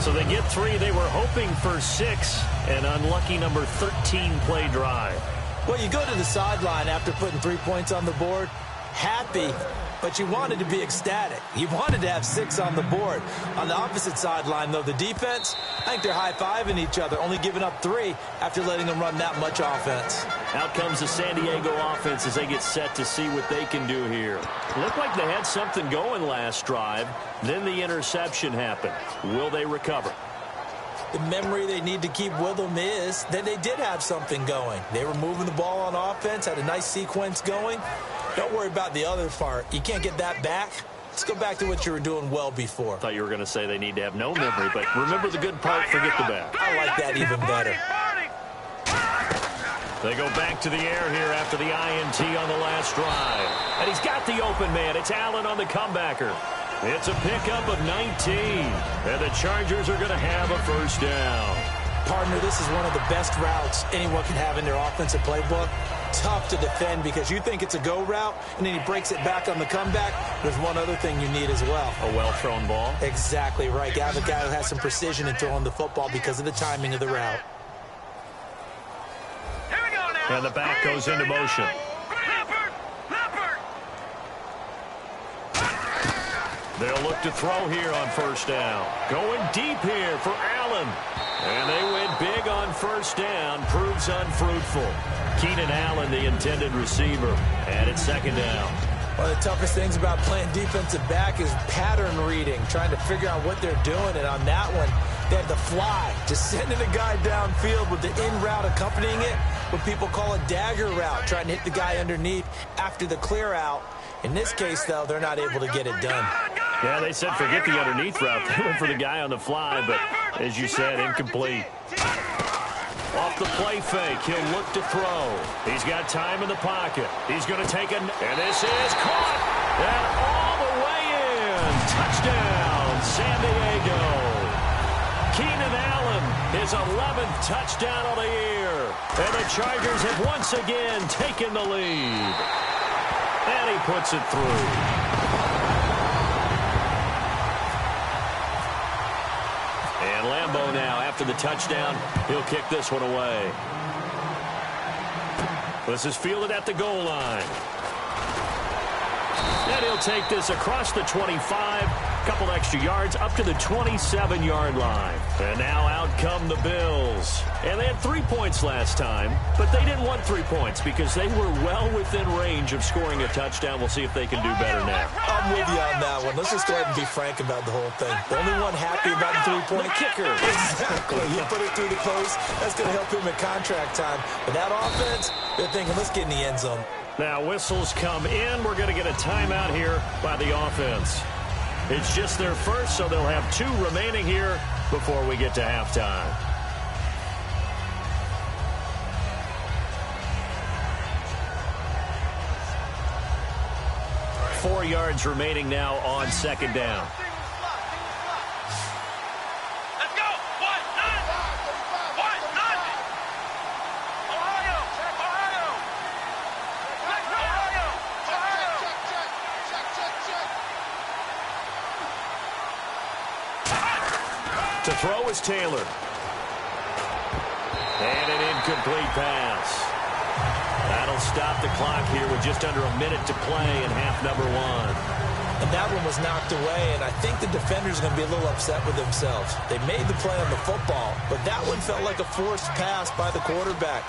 Speaker 2: So they get 3. They were hoping for 6. An unlucky number 13 play drive.
Speaker 3: Well, you go to the sideline after putting 3 points on the board, happy, but you wanted to be ecstatic. You wanted to have 6 on the board. On the opposite sideline, though, the defense, I think they're high-fiving each other, only giving up 3 after letting them run that much offense.
Speaker 2: Out comes the San Diego offense as they get set to see what they can do here. Looked like they had something going last drive. Then the interception happened. Will they recover?
Speaker 3: The memory they need to keep with them is that they did have something going. They were moving the ball on offense, had a nice sequence going. Don't worry about the other part. You can't get that back. Let's go back to what you were doing well before.
Speaker 2: I thought you were going to say they need to have no memory, but remember the good part, forget the bad.
Speaker 3: I like that even better.
Speaker 2: They go back to the air here after the INT on the last drive. And he's got the open man. It's Allen on the comebacker. It's a pickup of 19. And the Chargers are going to have a 1st down.
Speaker 3: Partner, this is one of the best routes anyone can have in their offensive playbook. Tough to defend because you think it's a go route, and then he breaks it back on the comeback. There's one other thing you need as well.
Speaker 2: A well-thrown ball?
Speaker 3: Exactly right. You have a guy who has some precision in throwing the football because of the timing of the route.
Speaker 2: And the back goes into motion. They'll look to throw here on 1st down. Going deep here for Allen. And they win big on 1st down. Proves unfruitful. Keenan Allen, the intended receiver. And it's 2nd down.
Speaker 3: One of the toughest things about playing defensive back is pattern reading, trying to figure out what they're doing. And on that one, they had the fly, just sending a guy downfield with the in route accompanying it, what people call a dagger route, trying to hit the guy underneath after the clear out. In this case, though, they're not able to get it done.
Speaker 2: Yeah, they said forget the underneath route. They went for the guy on the fly, but as you said, incomplete. Off the play fake, he'll look to throw. He's got time in the pocket. He's going to take it, and this is caught. And all the way in. Touchdown, San Diego. Keenan Allen, his 11th touchdown of the year. And the Chargers have once again taken the lead. And he puts it through. And Lambeau now, after the touchdown, he'll kick this one away. This is fielded at the goal line. And he'll take this across the 25, couple extra yards up to the 27-yard line. And now out come the Bills. And they had 3 points last time, but they didn't want 3 points because they were well within range of scoring a touchdown. We'll see if they can do better now.
Speaker 3: I'm with you on that one. Let's just go ahead and be frank about the whole thing. The only one happy about the three-point
Speaker 2: kicker.
Speaker 3: Exactly. You put it through the post. That's going to help him in contract time. But that offense, they're thinking, let's get in the end zone.
Speaker 2: Now whistles come in. We're going to get a timeout here by the offense. It's just their first, so they'll have 2 remaining here before we get to halftime. Four yards remaining now on second down.
Speaker 4: Let's go. What? None. What? None. Ohio. Ohio. Let's go. Ohio. Ohio.
Speaker 2: To throw is Taylor. And an incomplete pass. That'll stop the clock here with just under a minute to play in half number 1.
Speaker 3: And that one was knocked away, and I think the defender's going to be a little upset with themselves. They made the play on the football, but that one felt like a forced pass by the quarterback.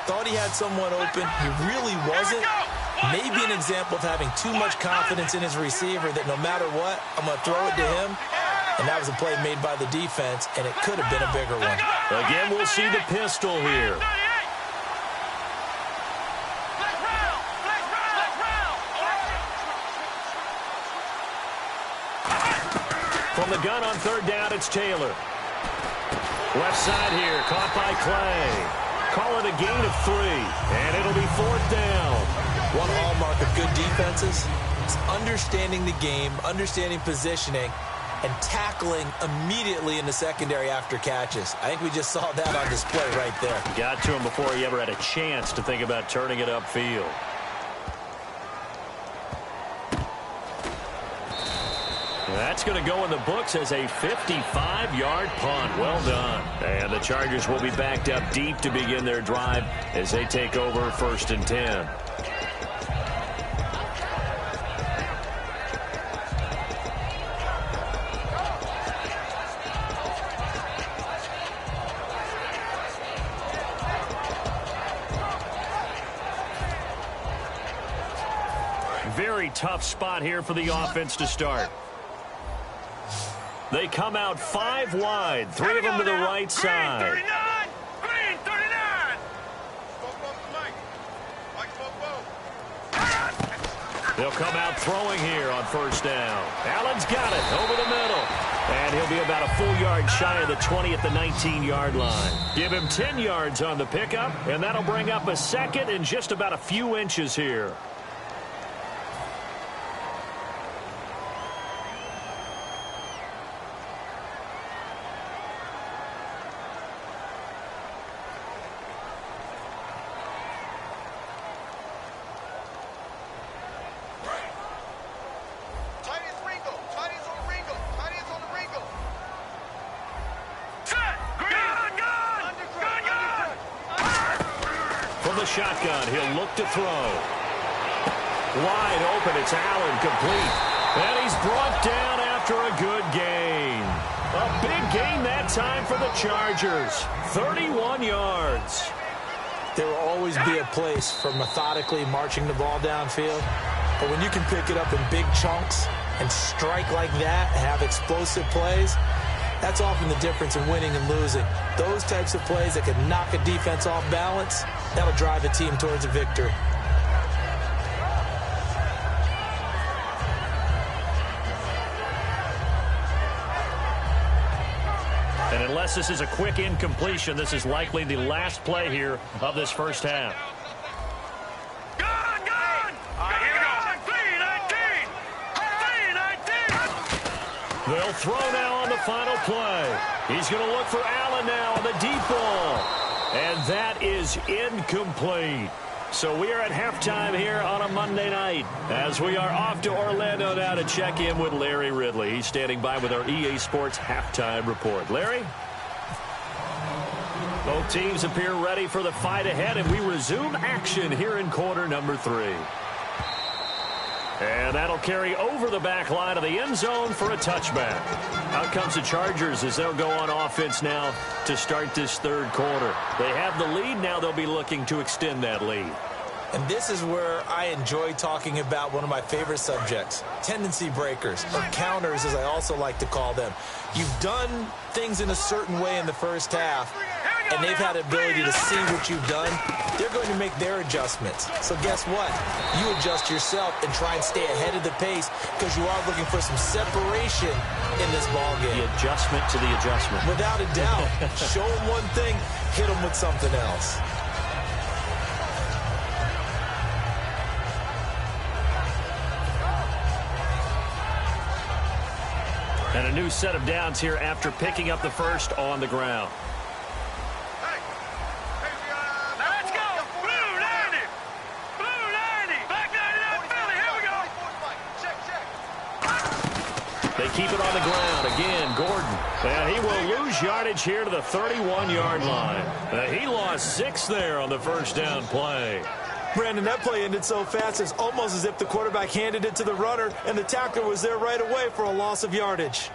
Speaker 3: Thought he had someone open. He really wasn't. Maybe an example of having too much confidence in his receiver that no matter what, I'm going to throw it to him. And that was a play made by the defense, and it could have been a bigger one.
Speaker 2: Again, we'll see the pistol here. From the gun on third down, it's Taylor. Left side here, caught by Clay. Call it a gain of 3, and it'll be fourth down.
Speaker 3: One hallmark of good defenses is understanding the game, understanding positioning, and tackling immediately in the secondary after catches. I think we just saw that on display right there.
Speaker 2: Got to him before he ever had a chance to think about turning it upfield. That's going to go in the books as a 55-yard punt. Well done. And the Chargers will be backed up deep to begin their drive as they take over 1st and 10. Very tough spot here for the offense to start. They come out 5 wide, 3 of them to the right side.
Speaker 4: Green 39! Green 39!
Speaker 2: They'll come out throwing here on first down. Allen's got it over the middle. And he'll be about a full yard shy of the 20 at the 19-yard line. Give him 10 yards on the pickup, and that'll bring up a second and just about a few inches here. Shotgun, he'll look to throw. Wide open, it's Allen, complete. And he's brought down after a good gain. A big gain that time for the Chargers. 31 yards.
Speaker 3: There will always be a place for methodically marching the ball downfield. But when you can pick it up in big chunks and strike like that, have explosive plays, that's often the difference in winning and losing. Those types of plays that can knock a defense off balance, that'll drive a team towards a victory.
Speaker 2: And unless this is a quick incompletion, this is likely the last play here of this first half. They'll throw now on the final play. He's going to look for Allen now on the deep ball. And that is incomplete. So we are at halftime here on a Monday night as we are off to Orlando now to check in with Larry Ridley. He's standing by with our EA Sports halftime report. Larry? Both teams appear ready for the fight ahead, and we resume action here in quarter number 3. And that'll carry over the back line of the end zone for a touchback. Out comes the Chargers as they'll go on offense now to start this third quarter. They have the lead. Now they'll be looking to extend that lead.
Speaker 3: And this is where I enjoy talking about one of my favorite subjects, tendency breakers, or counters as I also like to call them. You've done things in a certain way in the first half, and they've had the ability to see what you've done. They're going to make their adjustments. So guess what? You adjust yourself and try and stay ahead of the pace because you are looking for some separation in this ballgame.
Speaker 2: The adjustment to the adjustment.
Speaker 3: Without a doubt. Show them one thing, hit them with something else.
Speaker 2: And a new set of downs here after picking up the first on the ground.
Speaker 4: Let's go! Blue 90! Blue 90! Black 99 Philly, here we go! Check.
Speaker 2: They keep it on the ground. Again, Gordon. And he will lose yardage here to the 31-yard line. He lost 6 there on the first down play.
Speaker 3: Brandon, that play ended so fast, it's almost as if the quarterback handed it to the runner and the tackler was there right away for a loss of yardage.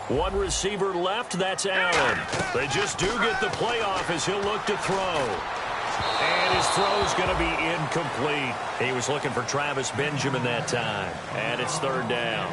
Speaker 2: One receiver left, that's Allen. They just do get the playoff as he'll look to throw. And his throw's going to be incomplete. He was looking for Travis Benjamin that time. And it's third down.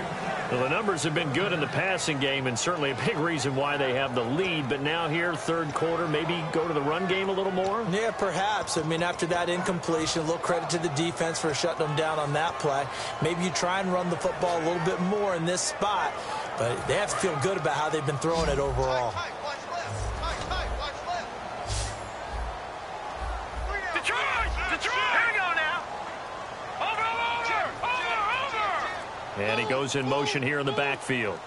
Speaker 2: Well, the numbers have been good in the passing game and certainly a big reason why they have the lead. But now here, third quarter, maybe go to the run game a little more?
Speaker 3: Yeah, perhaps. I mean, after that incompletion, a little credit to the defense for shutting them down on that play. Maybe you try and run the football a little bit more in this spot. But they have to feel good about how they've been throwing it overall.
Speaker 2: And he goes in motion here in the backfield.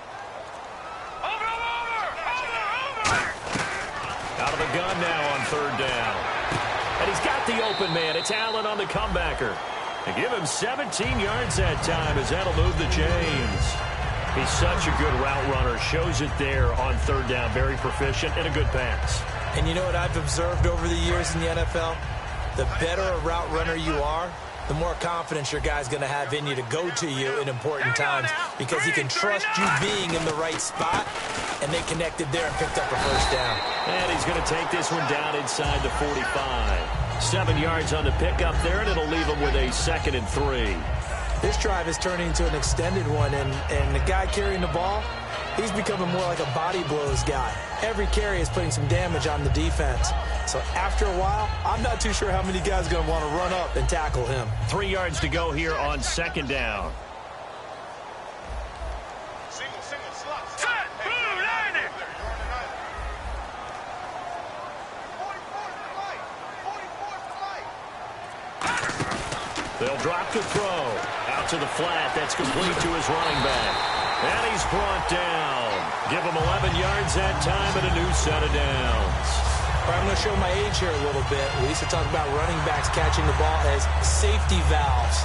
Speaker 2: Out of the gun now on third down. And he's got the open man. It's Allen on the comebacker. They give him 17 yards that time as that'll move the chains. He's such a good route runner. Shows it there on third down. Very proficient and a good pass.
Speaker 3: And you know what I've observed over the years in the NFL? The better a route runner you are, the more confidence your guy's going to have in you to go to you in important times because he can trust you being in the right spot, and they connected there and picked up a first down.
Speaker 2: And he's going to take this one down inside the 45. 7 yards on the pickup there, and it'll leave him with a 2nd and 3.
Speaker 3: This drive is turning into an extended one, and the guy carrying the ball, he's becoming more like a body blows guy. Every carry is putting some damage on the defense. So after a while, I'm not too sure how many guys are going to want to run up and tackle him.
Speaker 2: 3 yards to go here on 2nd down.
Speaker 4: Single slot. Set! Blue 90! 44
Speaker 2: They'll drop the throw. Out to the flat. That's complete to his running back. And he's brought down. Give him 11 yards that time and a new set of downs.
Speaker 3: All right, I'm going to show my age here a little bit. We used to talk about running backs catching the ball as safety valves.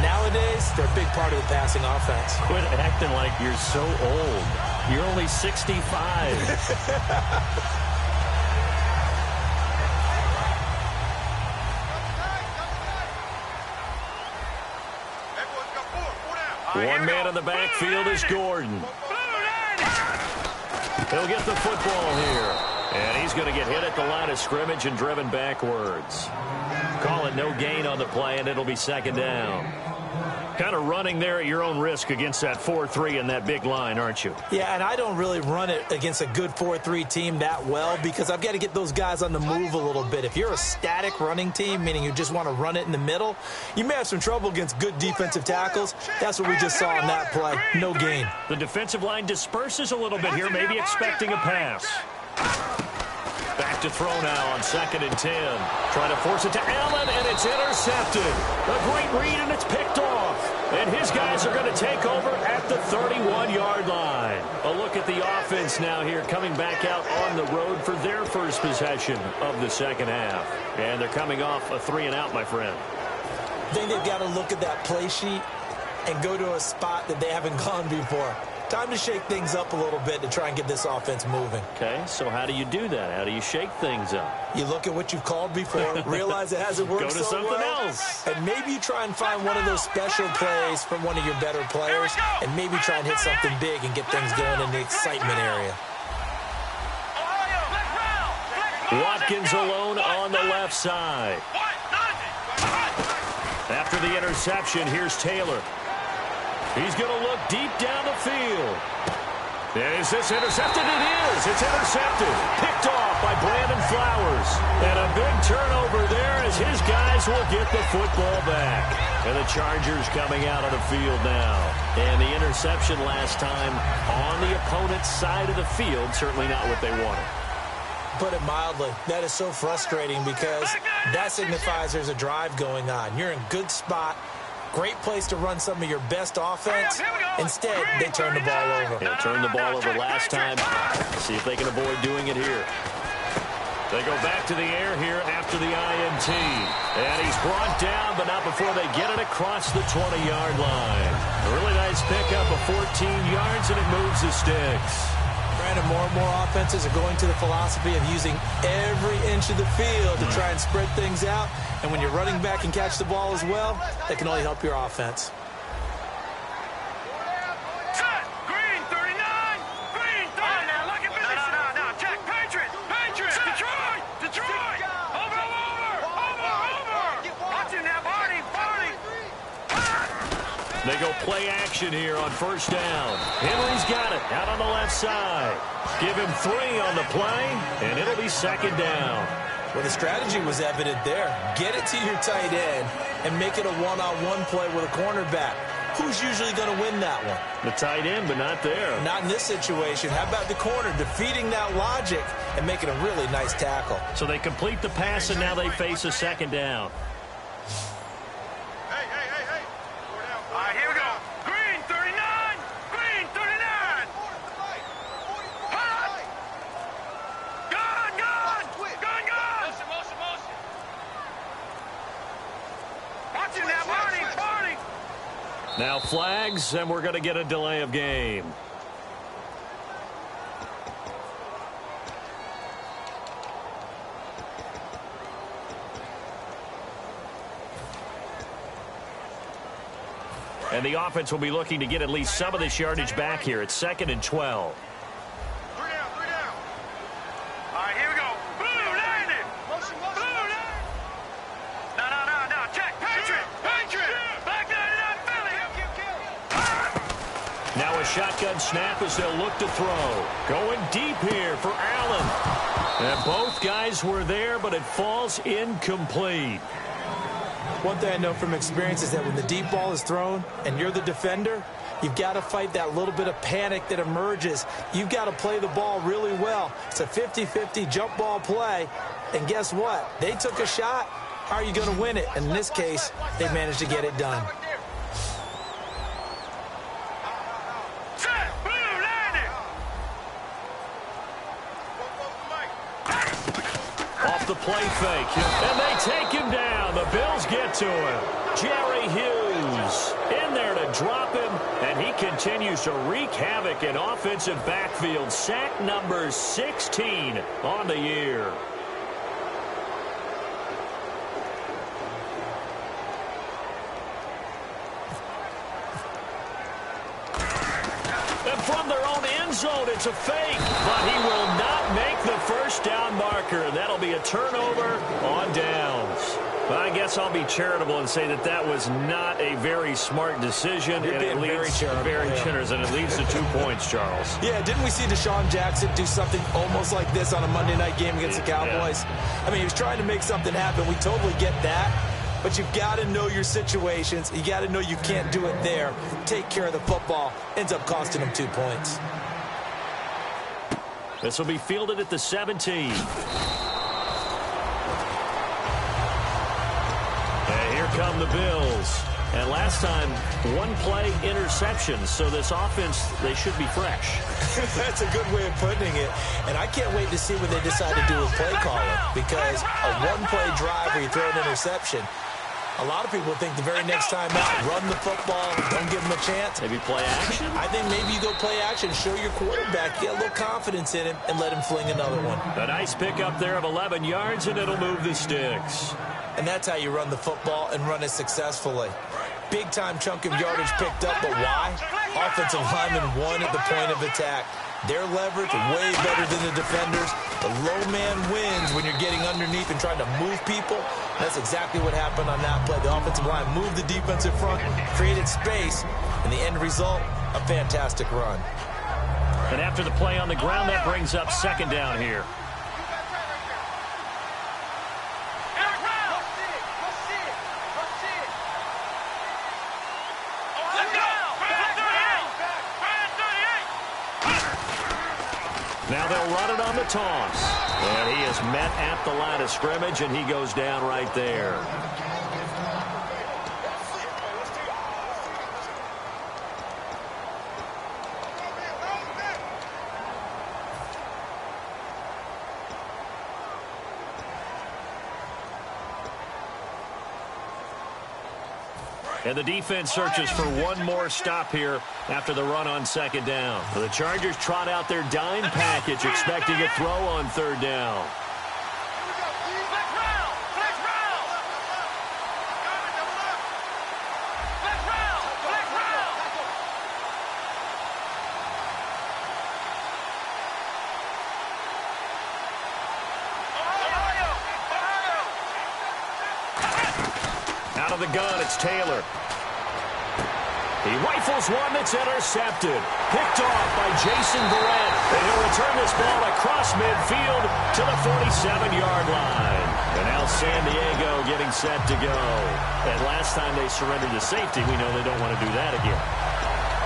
Speaker 3: Nowadays, they're a big part of the passing offense.
Speaker 2: Quit acting like you're so old. You're only 65. One man in the backfield is Gordon. He'll get the football here. And he's going to get hit at the line of scrimmage and driven backwards. Call it no gain on the play, and it'll be 2nd down. Kind of running there at your own risk against that 4-3 and that big line, aren't you?
Speaker 3: Yeah, and I don't really run it against a good 4-3 team that well because I've got to get those guys on the move a little bit. If you're a static running team, meaning you just want to run it in the middle, you may have some trouble against good defensive tackles. That's what we just saw in that play. No gain.
Speaker 2: The defensive line disperses a little bit here, maybe expecting a pass. Back to throw now on 2nd and 10. Trying to force it to Allen, and it's intercepted. A great read, and it's picked off. And his guys are going to take over at the 31-yard line. A look at the offense now here, coming back out on the road for their first possession of the second half. And they're coming off a 3-and-out, my friend.
Speaker 3: I think they've got to look at that play sheet and go to a spot that they haven't gone before. Time to shake things up a little bit to try and get this offense moving.
Speaker 2: Okay, so how do you do that? How do you shake things up?
Speaker 3: You look at what you've called before, realize it hasn't worked so well.
Speaker 2: Go to something else.
Speaker 3: And maybe you try and find one of those special plays from one of your better players, and maybe try and hit something big and get things going in the excitement area.
Speaker 2: Watkins alone on the left side. After the interception, here's Taylor. He's going to look deep down the field. Is this intercepted? It is. It's intercepted. Picked off by Brandon Flowers. And a big turnover there as his guys will get the football back. And the Chargers coming out on the field now. And the interception last time on the opponent's side of the field, certainly not what they wanted.
Speaker 3: Put it mildly, that is so frustrating because that signifies there's a drive going on. You're in a good spot. Great place to run some of your best offense. Instead, they turn the ball over.
Speaker 2: Yeah, turned the ball over last time. See if they can avoid doing it here. They go back to the air here after the INT. And he's brought down, but not before they get it across the 20-yard line. A really nice pickup of 14 yards, and it moves the sticks.
Speaker 3: Brandon, more and more offenses are going to the philosophy of using every inch of the field to try and spread things out. And when you're running back and catch the ball as well, that can only help your offense.
Speaker 4: Set. Green, 39. Green, 39. Now look at business. No. Check. Patriots. Detroit. Over. Watch him now, Barney.
Speaker 2: They go play action here on first down. Henry's got it out on the left side. Give him 3 on the play, and it'll be 2nd down.
Speaker 3: Well, the strategy was evident there. Get it to your tight end and make it a one-on-one play with a cornerback. Who's usually going to win that one?
Speaker 2: The tight end, but not there.
Speaker 3: Not in this situation. How about the corner defeating that logic and making a really nice tackle?
Speaker 2: So they complete the pass, and now they face a 2nd down.
Speaker 4: Hey. All right, here we go. Green, 39. Hot. Gun. Motion. Watch him now, Barney.
Speaker 2: Now flags, and we're going to get a delay of game. And the offense will be looking to get at least some of this yardage back here. It's 2nd and 12.
Speaker 4: 3 down. All right, here we go. Blue landed. Motion. No. Check. Patriot. Back 99 Philly.
Speaker 2: Now a shotgun snap as they'll look to throw. Going deep here for Allen. And both guys were there, but it falls incomplete.
Speaker 3: One thing I know from experience is that when the deep ball is thrown and you're the defender, you've got to fight that little bit of panic that emerges. You've got to play the ball really well. It's a 50-50 jump ball play. And guess what? They took a shot. How are you going to win it? And in this case, they managed to get it done.
Speaker 4: Set. Blue landed.
Speaker 2: Off the play fake. And they take him down. The Bills get to him. Jerry Hughes in there to drop him. And he continues to wreak havoc in offensive backfield. Sack number 16 on the year. And from their own end zone, it's a fake. But he will not make the first down marker. That'll be a turnover on downs. But I guess I'll be charitable and say that was not a very smart decision.
Speaker 3: You're being very generous,
Speaker 2: and it leads to 2 points, Charles.
Speaker 3: Yeah, didn't we see Deshaun Jackson do something almost like this on a Monday night game against the Cowboys?
Speaker 2: Yeah.
Speaker 3: I mean, he was trying to make something happen. We totally get that. But you've got to know your situations. You got to know you can't do it there. Take care of the football. Ends up costing them 2 points.
Speaker 2: This will be fielded at the 17. And here come the Bills. And last time, one-play interception. So this offense, they should be fresh.
Speaker 3: That's a good way of putting it. And I can't wait to see what they decide to do with play calling. Because a one-play drive where you throw an interception, a lot of people think the very next time out, run the football, don't give them a chance.
Speaker 2: Maybe play action?
Speaker 3: I think maybe you go play action, show your quarterback, get a little confidence in him, and let him fling another one.
Speaker 2: A nice pickup there of 11 yards, and it'll move the sticks.
Speaker 3: And that's how you run the football and run it successfully. Big-time chunk of yardage picked up, but why? Offensive lineman won at the point of attack. Their leverage way better than the defenders. The low man wins when you're getting underneath and trying to move people. That's exactly what happened on that play. The offensive line moved the defensive front, created space, and the end result, a fantastic run.
Speaker 2: And after the play on the ground, that brings up second down here. Now they'll run it on the toss. And he is met at the line of scrimmage, and he goes down right there. And the defense searches for one more stop here after the run on second down. The Chargers trot out their dime package, expecting a throw on third down. Out of the gun, it's Taylor. He rifles one that's intercepted. Picked off by Jason Verrett. And he'll return this ball across midfield to the 47-yard line. And now San Diego getting set to go. And last time they surrendered to safety, we know they don't want to do that again.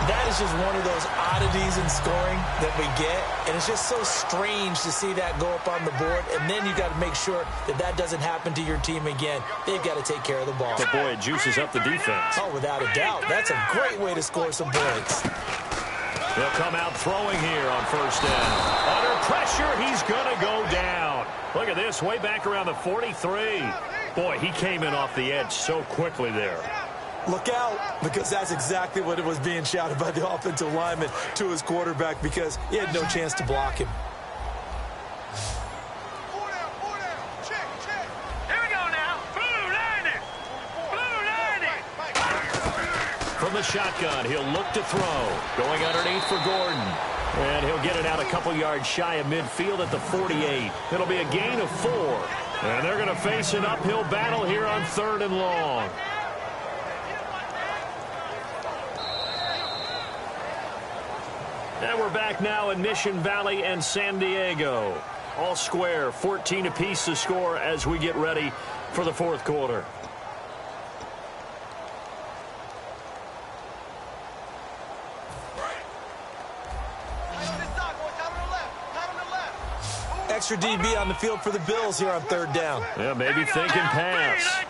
Speaker 3: That is just one of those oddities in scoring that we get. And it's just so strange to see that go up on the board. And then you got to make sure that that doesn't happen to your team again. They've got to take care of the ball.
Speaker 2: But boy, it juices up the defense.
Speaker 3: Oh, without a doubt. That's a great way to score some points.
Speaker 2: They'll come out throwing here on first down. Under pressure, he's going to go down. Look at this, way back around the 43. Boy, he came in off the edge so quickly there.
Speaker 3: Look out, because that's exactly what it was being shouted by the offensive lineman to his quarterback, because he had no chance to block him.
Speaker 4: Here we go now. Blue 90. Blue 90.
Speaker 2: From the shotgun, he'll look to throw. Going underneath for Gordon. And he'll get it out a couple yards shy of midfield at the 48. It'll be a gain of 4. And they're going to face an uphill battle here on third and long. And we're back now in Mission Valley and San Diego. All square, 14 apiece to score as we get ready for the fourth quarter.
Speaker 3: Extra DB on the field for the Bills here on third down.
Speaker 2: Yeah, maybe thinking pass.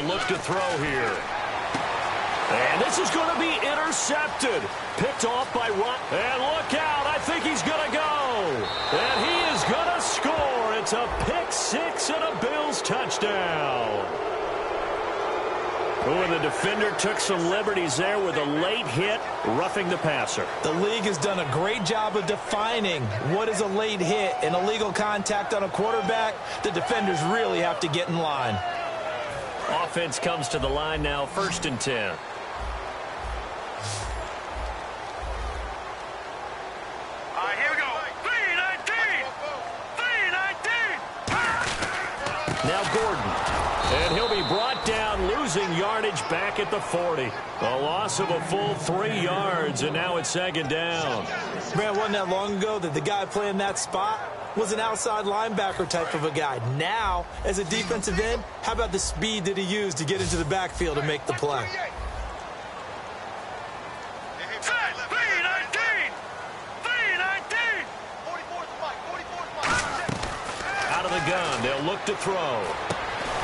Speaker 2: Look to throw here. And this is going to be intercepted. Picked off by Ron. And look out. I think he's going to go. And he is going to score. It's a pick six and a Bills touchdown. Oh, and the defender took some liberties there with a late hit, roughing the passer.
Speaker 3: The league has done a great job of defining what is a late hit. An illegal contact on a quarterback. The defenders really have to get in line.
Speaker 2: Offense comes to the line now, 1st and 10.
Speaker 4: All right, here we go. 3-19. 3-19.
Speaker 2: Now Gordon. And he'll be brought down, losing yardage back at the 40. A loss of a full 3 yards, and now it's second down.
Speaker 3: Man, wasn't that long ago that the guy playing that spot was an outside linebacker type of a guy. Now, as a defensive end, how about the speed that he used to get into the backfield and make the play?
Speaker 2: Out of the gun, they'll look to throw.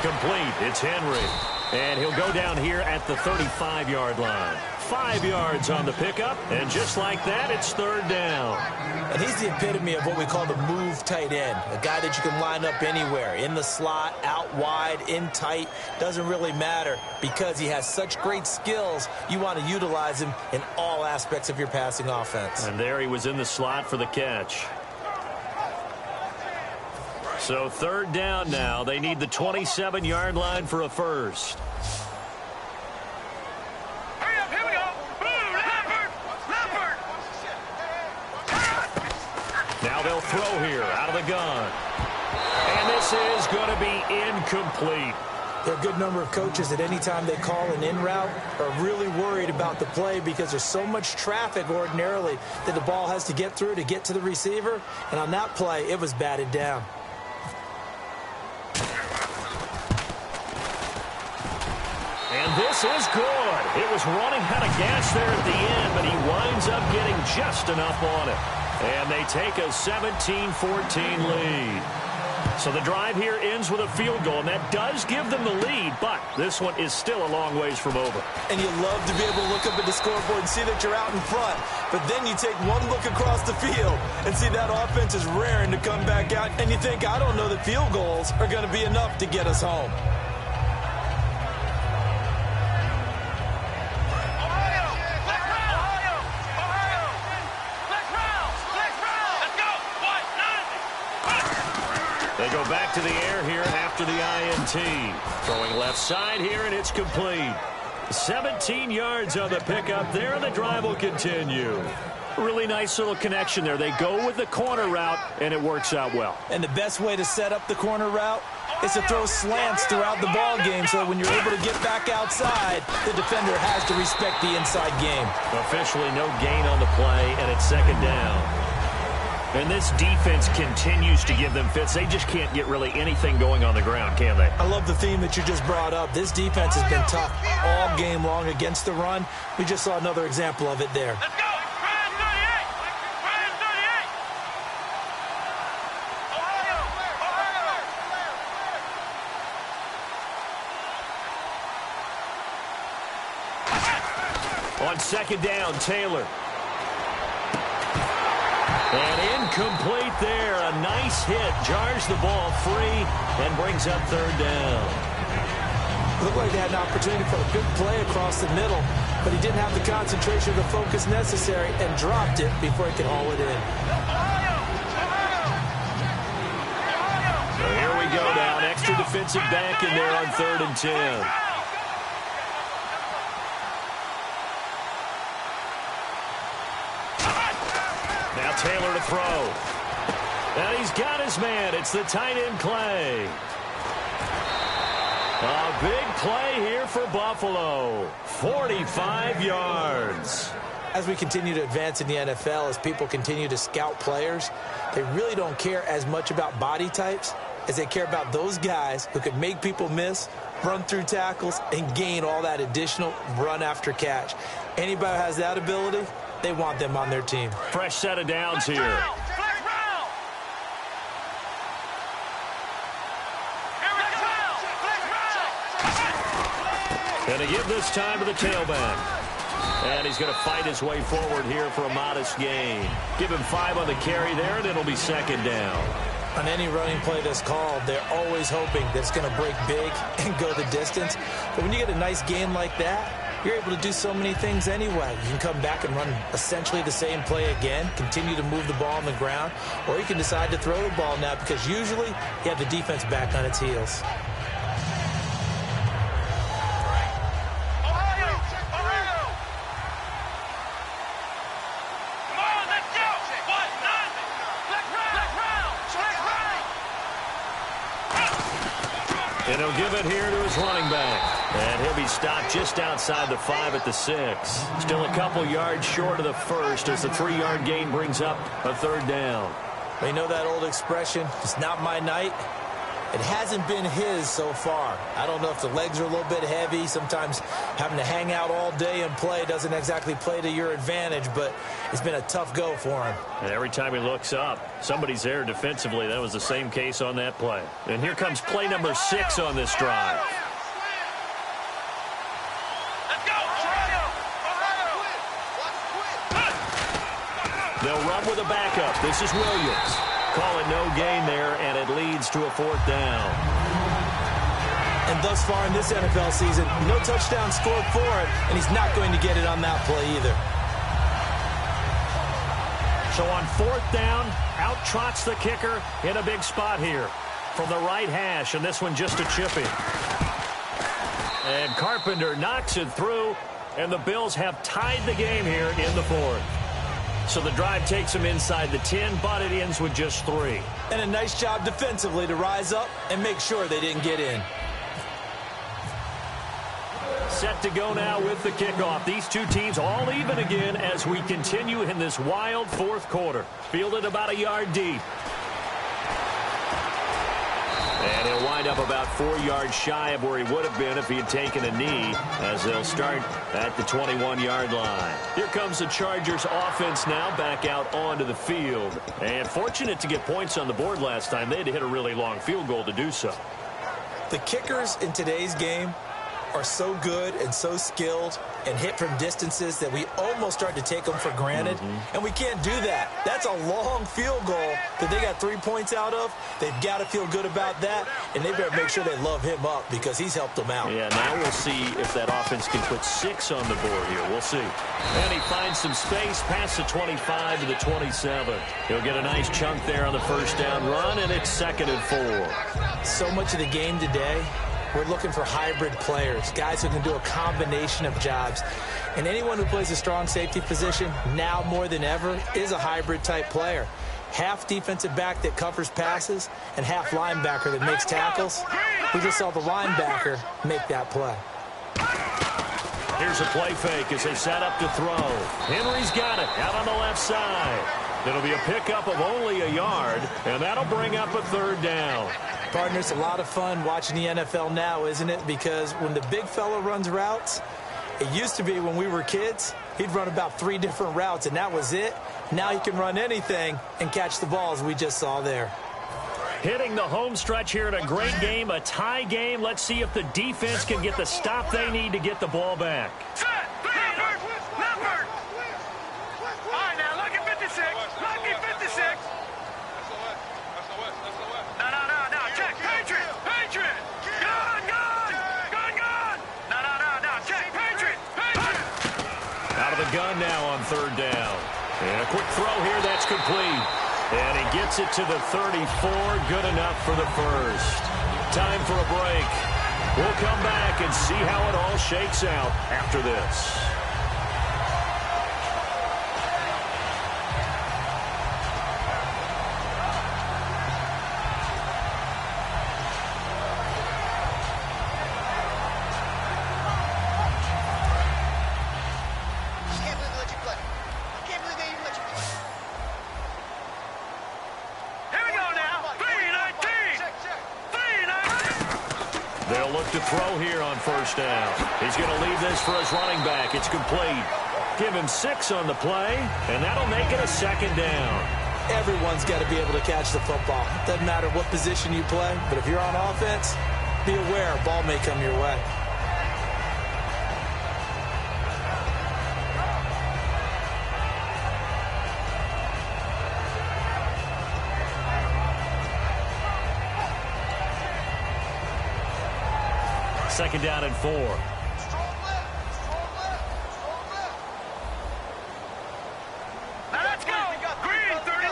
Speaker 2: Complete, it's Henry. And he'll go down here at the 35-yard line. 5 yards on the pickup, and just like that, it's third down.
Speaker 3: And he's the epitome of what we call the move tight end, a guy that you can line up anywhere, in the slot, out wide, in tight, doesn't really matter because he has such great skills. You want to utilize him in all aspects of your passing offense.
Speaker 2: And there he was in the slot for the catch. So third down now. They need the 27-yard line for a first.
Speaker 4: Hurry up, here we go. Leopard.
Speaker 2: Now they'll throw here out of the gun. And this is going to be incomplete.
Speaker 3: There are a good number of coaches that any time they call an in route are really worried about the play because there's so much traffic ordinarily that the ball has to get through to get to the receiver. And on that play, it was batted down.
Speaker 2: And this is good. It was running out of gas there at the end, but he winds up getting just enough on it. And they take a 17-14 lead. So the drive here ends with a field goal, and that does give them the lead, but this one is still a long ways from over.
Speaker 3: And you love to be able to look up at the scoreboard and see that you're out in front, but then you take one look across the field and see that offense is raring to come back out, and you think, I don't know that field goals are going to be enough to get us home.
Speaker 2: They go back to the air here after the INT. Throwing left side here, and it's complete. 17 yards on the pickup there, and the drive will continue. Really nice little connection there. They go with the corner route, and it works out well.
Speaker 3: And the best way to set up the corner route is to throw slants throughout the ball game so that when you're able to get back outside, the defender has to respect the inside game.
Speaker 2: Officially no gain on the play, and it's second down. And this defense continues to give them fits. They just can't get really anything going on the ground, can they?
Speaker 3: I love the theme that you just brought up. This defense has been tough all game long against the run. We just saw another example of it there.
Speaker 4: Let's go. Ryan 38.
Speaker 2: On second down, Taylor. And incomplete there. A nice hit. Jars the ball free and brings up third down.
Speaker 3: Looked like they had an opportunity for a good play across the middle, but he didn't have the concentration or the focus necessary and dropped it before he could haul it in.
Speaker 2: So here we go now. An extra defensive back in there on 3rd and 10. Now Taylor to throw. And he's got his man. It's the tight end Clay. A big play here for Buffalo. 45 yards.
Speaker 3: As we continue to advance in the NFL, as people continue to scout players, they really don't care as much about body types as they care about those guys who can make people miss, run through tackles, and gain all that additional run after catch. Anybody who has that ability, they want them on their team.
Speaker 2: Fresh set of downs here. And to give this time to the tailback. And he's going to fight his way forward here for a modest gain. Give him 5 on the carry there, and it'll be second down.
Speaker 3: On any running play that's called, they're always hoping that it's going to break big and go the distance. But when you get a nice gain like that, you're able to do so many things anyway. You can come back and run essentially the same play again, continue to move the ball on the ground, or you can decide to throw the ball now because usually you have the defense back on its heels.
Speaker 2: And he'll give it here to his running back. And he'll be stopped just outside the 5 at the 6. Still a couple yards short of the first as the 3-yard gain brings up a third down.
Speaker 3: But you know that old expression, it's not my night? It hasn't been his so far. I don't know if the legs are a little bit heavy. Sometimes having to hang out all day and play doesn't exactly play to your advantage, but it's been a tough go for him.
Speaker 2: And every time he looks up, somebody's there defensively. That was the same case on that play. And here comes play number 6 on this drive.
Speaker 4: Let's go!
Speaker 2: They'll run with a backup. This is Williams. Call it no gain there, and it leads to a 4th down.
Speaker 3: And thus far in this NFL season, no touchdown scored for him, and he's not going to get it on that play either.
Speaker 2: So on 4th down, out trots the kicker in a big spot here from the right hash, and this one just a chippy. And Carpenter knocks it through, and the Bills have tied the game here in the 4th. So the drive takes them inside the 10, but it ends with just 3.
Speaker 3: And a nice job defensively to rise up and make sure they didn't get in.
Speaker 2: Set to go now with the kickoff. These two teams all even again as we continue in this wild 4th quarter. Fielded about a yard deep. And he'll wind up about 4 yards shy of where he would have been if he had taken a knee, as they'll start at the 21-yard line. Here comes the Chargers offense now back out onto the field. And fortunate to get points on the board last time. They had to hit a really long field goal to do so.
Speaker 3: The kickers in today's game are so good and so skilled and hit from distances that we almost start to take them for granted. And we can't do that. That's a long field goal that they got 3 points out of. They've got to feel good about that, and they better make sure they love him up because he's helped them out.
Speaker 2: Yeah, now we'll see if that offense can put 6 on the board here. We'll see. And he finds some space past the 25 to the 27. He'll get a nice chunk there on the 1st down run, and it's 2nd and 4.
Speaker 3: So much of the game today, we're looking for hybrid players, guys who can do a combination of jobs. And anyone who plays a strong safety position, now more than ever, is a hybrid type player. Half defensive back that covers passes and half linebacker that makes tackles. We just saw the linebacker make that play.
Speaker 2: Here's a play fake as they set up to throw. Henry's got it out on the left side. It'll be a pickup of only a yard, and that'll bring up a 3rd down.
Speaker 3: Partner, it's a lot of fun watching the NFL now, isn't it? Because when the big fella runs routes, it used to be when we were kids, he'd run about 3 different routes, and that was it. Now he can run anything and catch the balls we just saw there.
Speaker 2: Hitting the home stretch here in a great game, a tie game. Let's see if the defense can get the stop they need to get the ball back. Gun now on 3rd down. And a quick throw here, that's complete. And he gets it to the 34, good enough for the 1st. Time for a break. We'll come back and see how it all shakes out after this. They'll look to throw here on 1st down. He's going to leave this for his running back. It's complete. Give him 6 on the play, and that'll make it a 2nd down.
Speaker 3: Everyone's got to be able to catch the football. Doesn't matter what position you play, but if you're on offense, be aware a ball may come your way.
Speaker 2: Second down and 4.
Speaker 4: Strong left, strong left, strong left. Now let's go. Green 39.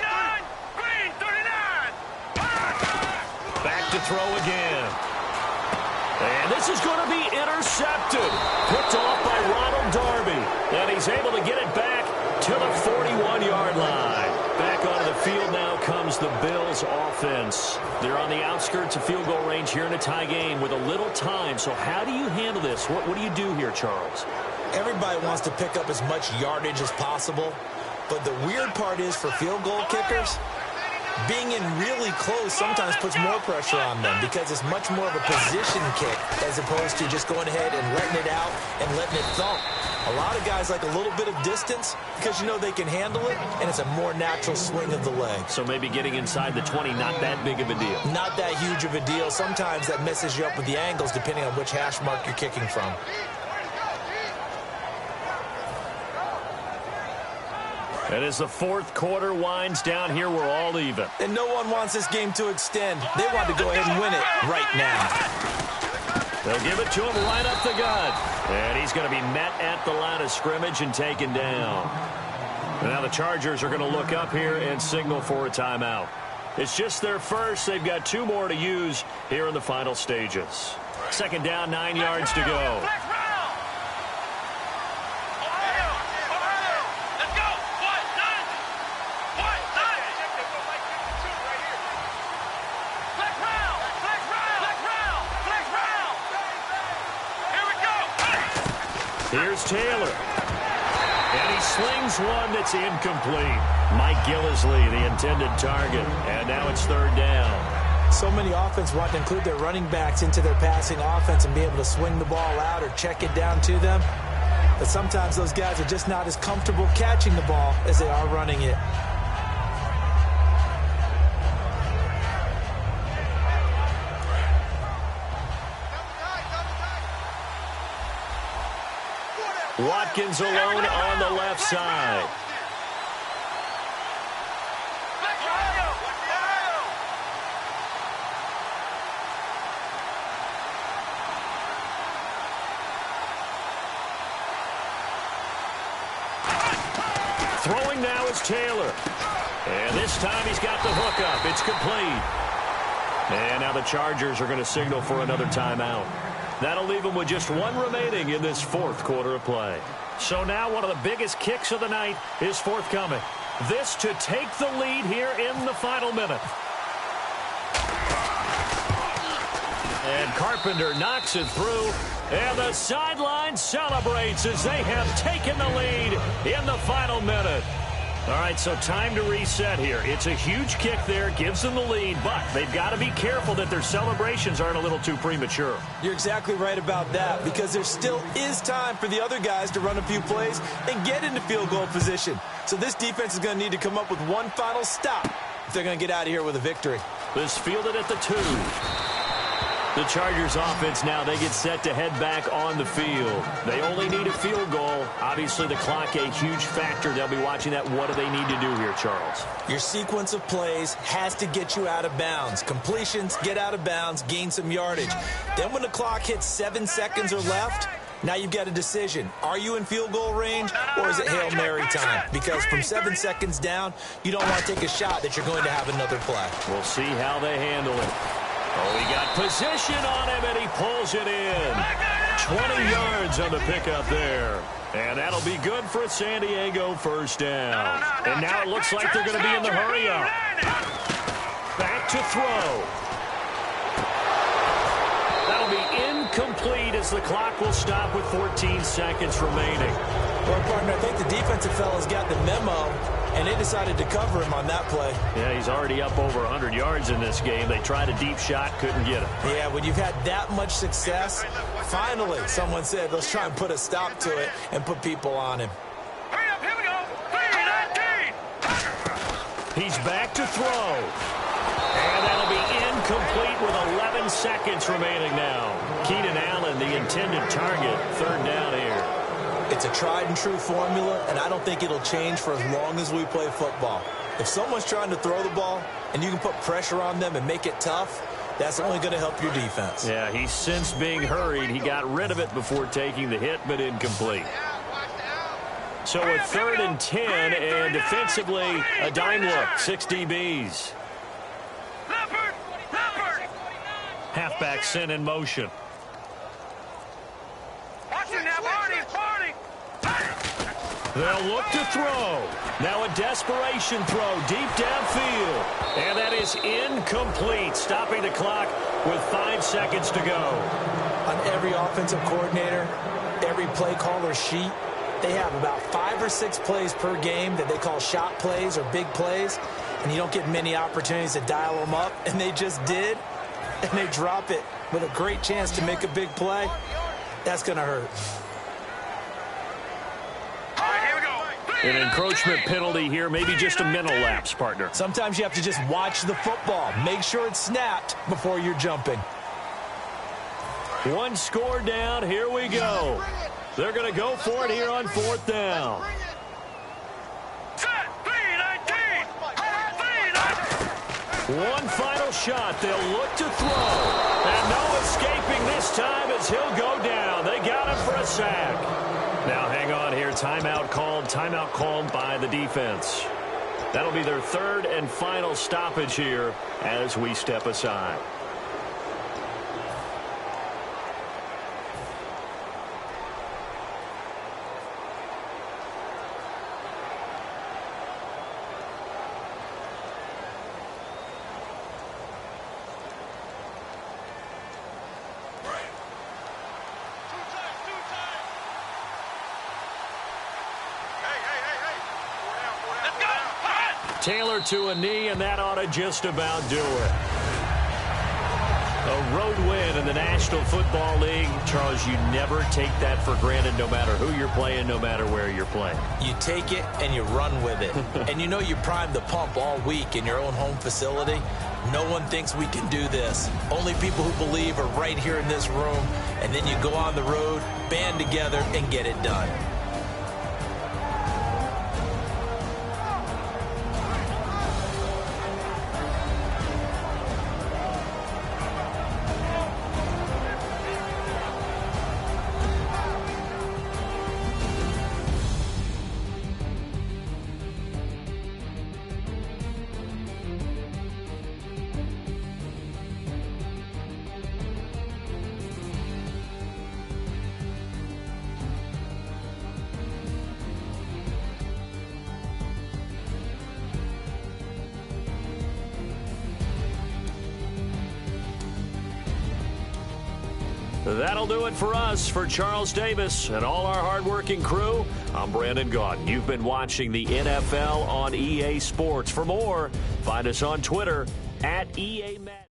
Speaker 4: Green 39.
Speaker 2: Back to throw again. And this is going to be intercepted. Picked off by Ronald Darby. And he's able to get it back to the 41-yard line. Back onto the field now comes the Bills offense. They're on the outskirts of field goal range here in a tie game with a little time. So how do you handle this? What do you do here, Charles?
Speaker 3: Everybody wants to pick up as much yardage as possible. But the weird part is for field goal kickers, being in really close sometimes puts more pressure on them because it's much more of a position kick as opposed to just going ahead and letting it out and letting it thump. A lot of guys like a little bit of distance because you know they can handle it, and it's a more natural swing of the leg.
Speaker 2: So maybe getting inside the 20, not that big of a deal.
Speaker 3: Not that huge of a deal. Sometimes that messes you up with the angles depending on which hash mark you're kicking from.
Speaker 2: And as the fourth quarter winds down here, we're all even.
Speaker 3: And no one wants this game to extend. They want to go ahead and win it right now.
Speaker 2: They'll give it to him right up the gut. And he's going to be met at the line of scrimmage and taken down. And now the Chargers are going to look up here and signal for a timeout. It's just their first. They've got 2 more to use here in the final stages. Second down, 9 yards to go. Here's Taylor. And he slings one that's incomplete. Mike Gillisley, the intended target. And now it's third down.
Speaker 3: So many offenses want to include their running backs into their passing offense and be able to swing the ball out or check it down to them. But sometimes those guys are just not as comfortable catching the ball as they are running it.
Speaker 2: Watkins alone on the left side. Throwing now is Taylor. And this time he's got the hook up. It's complete. And now the Chargers are going to signal for another timeout. That'll leave them with just 1 remaining in this fourth quarter of play. So now one of the biggest kicks of the night is forthcoming. This to take the lead here in the final minute. And Carpenter knocks it through. And the sideline celebrates as they have taken the lead in the final minute. All right, so time to reset here. It's a huge kick there, gives them the lead, but they've got to be careful that their celebrations aren't a little too premature.
Speaker 3: You're exactly right about that because there still is time for the other guys to run a few plays and get into field goal position. So this defense is going to need to come up with one final stop if they're going to get out of here with a victory.
Speaker 2: This fielded at the 2. The Chargers offense now, they get set to head back on the field. They only need a field goal. Obviously, the clock a huge factor. They'll be watching that. What do they need to do here, Charles?
Speaker 3: Your sequence of plays has to get you out of bounds. Completions, get out of bounds, gain some yardage. Then when the clock hits 7 seconds or left, now you've got a decision. Are you in field goal range or is it Hail Mary time? Because from 7 seconds down, you don't want to take a shot that you're going to have another play.
Speaker 2: We'll see how they handle it. Oh, he got position on him, and he pulls it in. 20 yards on the pickup there. And that'll be good for a San Diego first down. And now it looks like they're going to be in the hurry-up. Back to throw. That'll be incomplete as the clock will stop with 14 seconds remaining.
Speaker 3: Well, partner, I think the defensive fellas got the memo, and they decided to cover him on that play.
Speaker 2: Yeah, he's already up over 100 yards in this game. They tried a deep shot, couldn't get it.
Speaker 3: Yeah, when you've had that much success, finally, someone said, let's try and put a stop to it and put people on him.
Speaker 4: Hurry up, here we go. 3-19.
Speaker 2: He's back to throw. And that'll be incomplete with 11 seconds remaining now. Keenan Allen, the intended target, third down here.
Speaker 3: It's a tried-and-true formula, and I don't think it'll change for as long as we play football. If someone's trying to throw the ball and you can put pressure on them and make it tough, that's only going to help your defense.
Speaker 2: Yeah, he's since being hurried. He got rid of it before taking the hit, but incomplete. So a 3rd and 10, and defensively, a dime look, 6 DBs. Halfback sent in motion. They'll look to throw. Now a desperation throw deep downfield. And that is incomplete, stopping the clock with 5 seconds to go.
Speaker 3: On every offensive coordinator, every play caller sheet, they have about 5 or 6 plays per game that they call shot plays or big plays. and you don't get many opportunities to dial them up, and they just did, and they drop it with a great chance to make a big play, that's going to hurt.
Speaker 2: An encroachment penalty here, maybe just a mental lapse, partner.
Speaker 3: Sometimes you have to just watch the football. Make sure it's snapped before you're jumping.
Speaker 2: One score down, here we go. They're going to go for it here on 4th down. One final shot. They'll look to throw. And no escaping this time as he'll go down. They got him for a sack. Now hang on here. Timeout called by the defense. That'll be their 3rd and final stoppage here as we step aside. Taylor to a knee, and that ought to just about do it. A road win in the National Football League. Charles, you never take that for granted no matter who you're playing, no matter where you're playing.
Speaker 3: You take it and you run with it. And you know you primed the pump all week in your own home facility. No one thinks we can do this. Only people who believe are right here in this room. And then you go on the road, band together, and get it done.
Speaker 2: That'll do it for us. For Charles Davis and all our hardworking crew, I'm Brandon Gaudin. You've been watching the NFL on EA Sports. For more, find us on Twitter @EA Madden.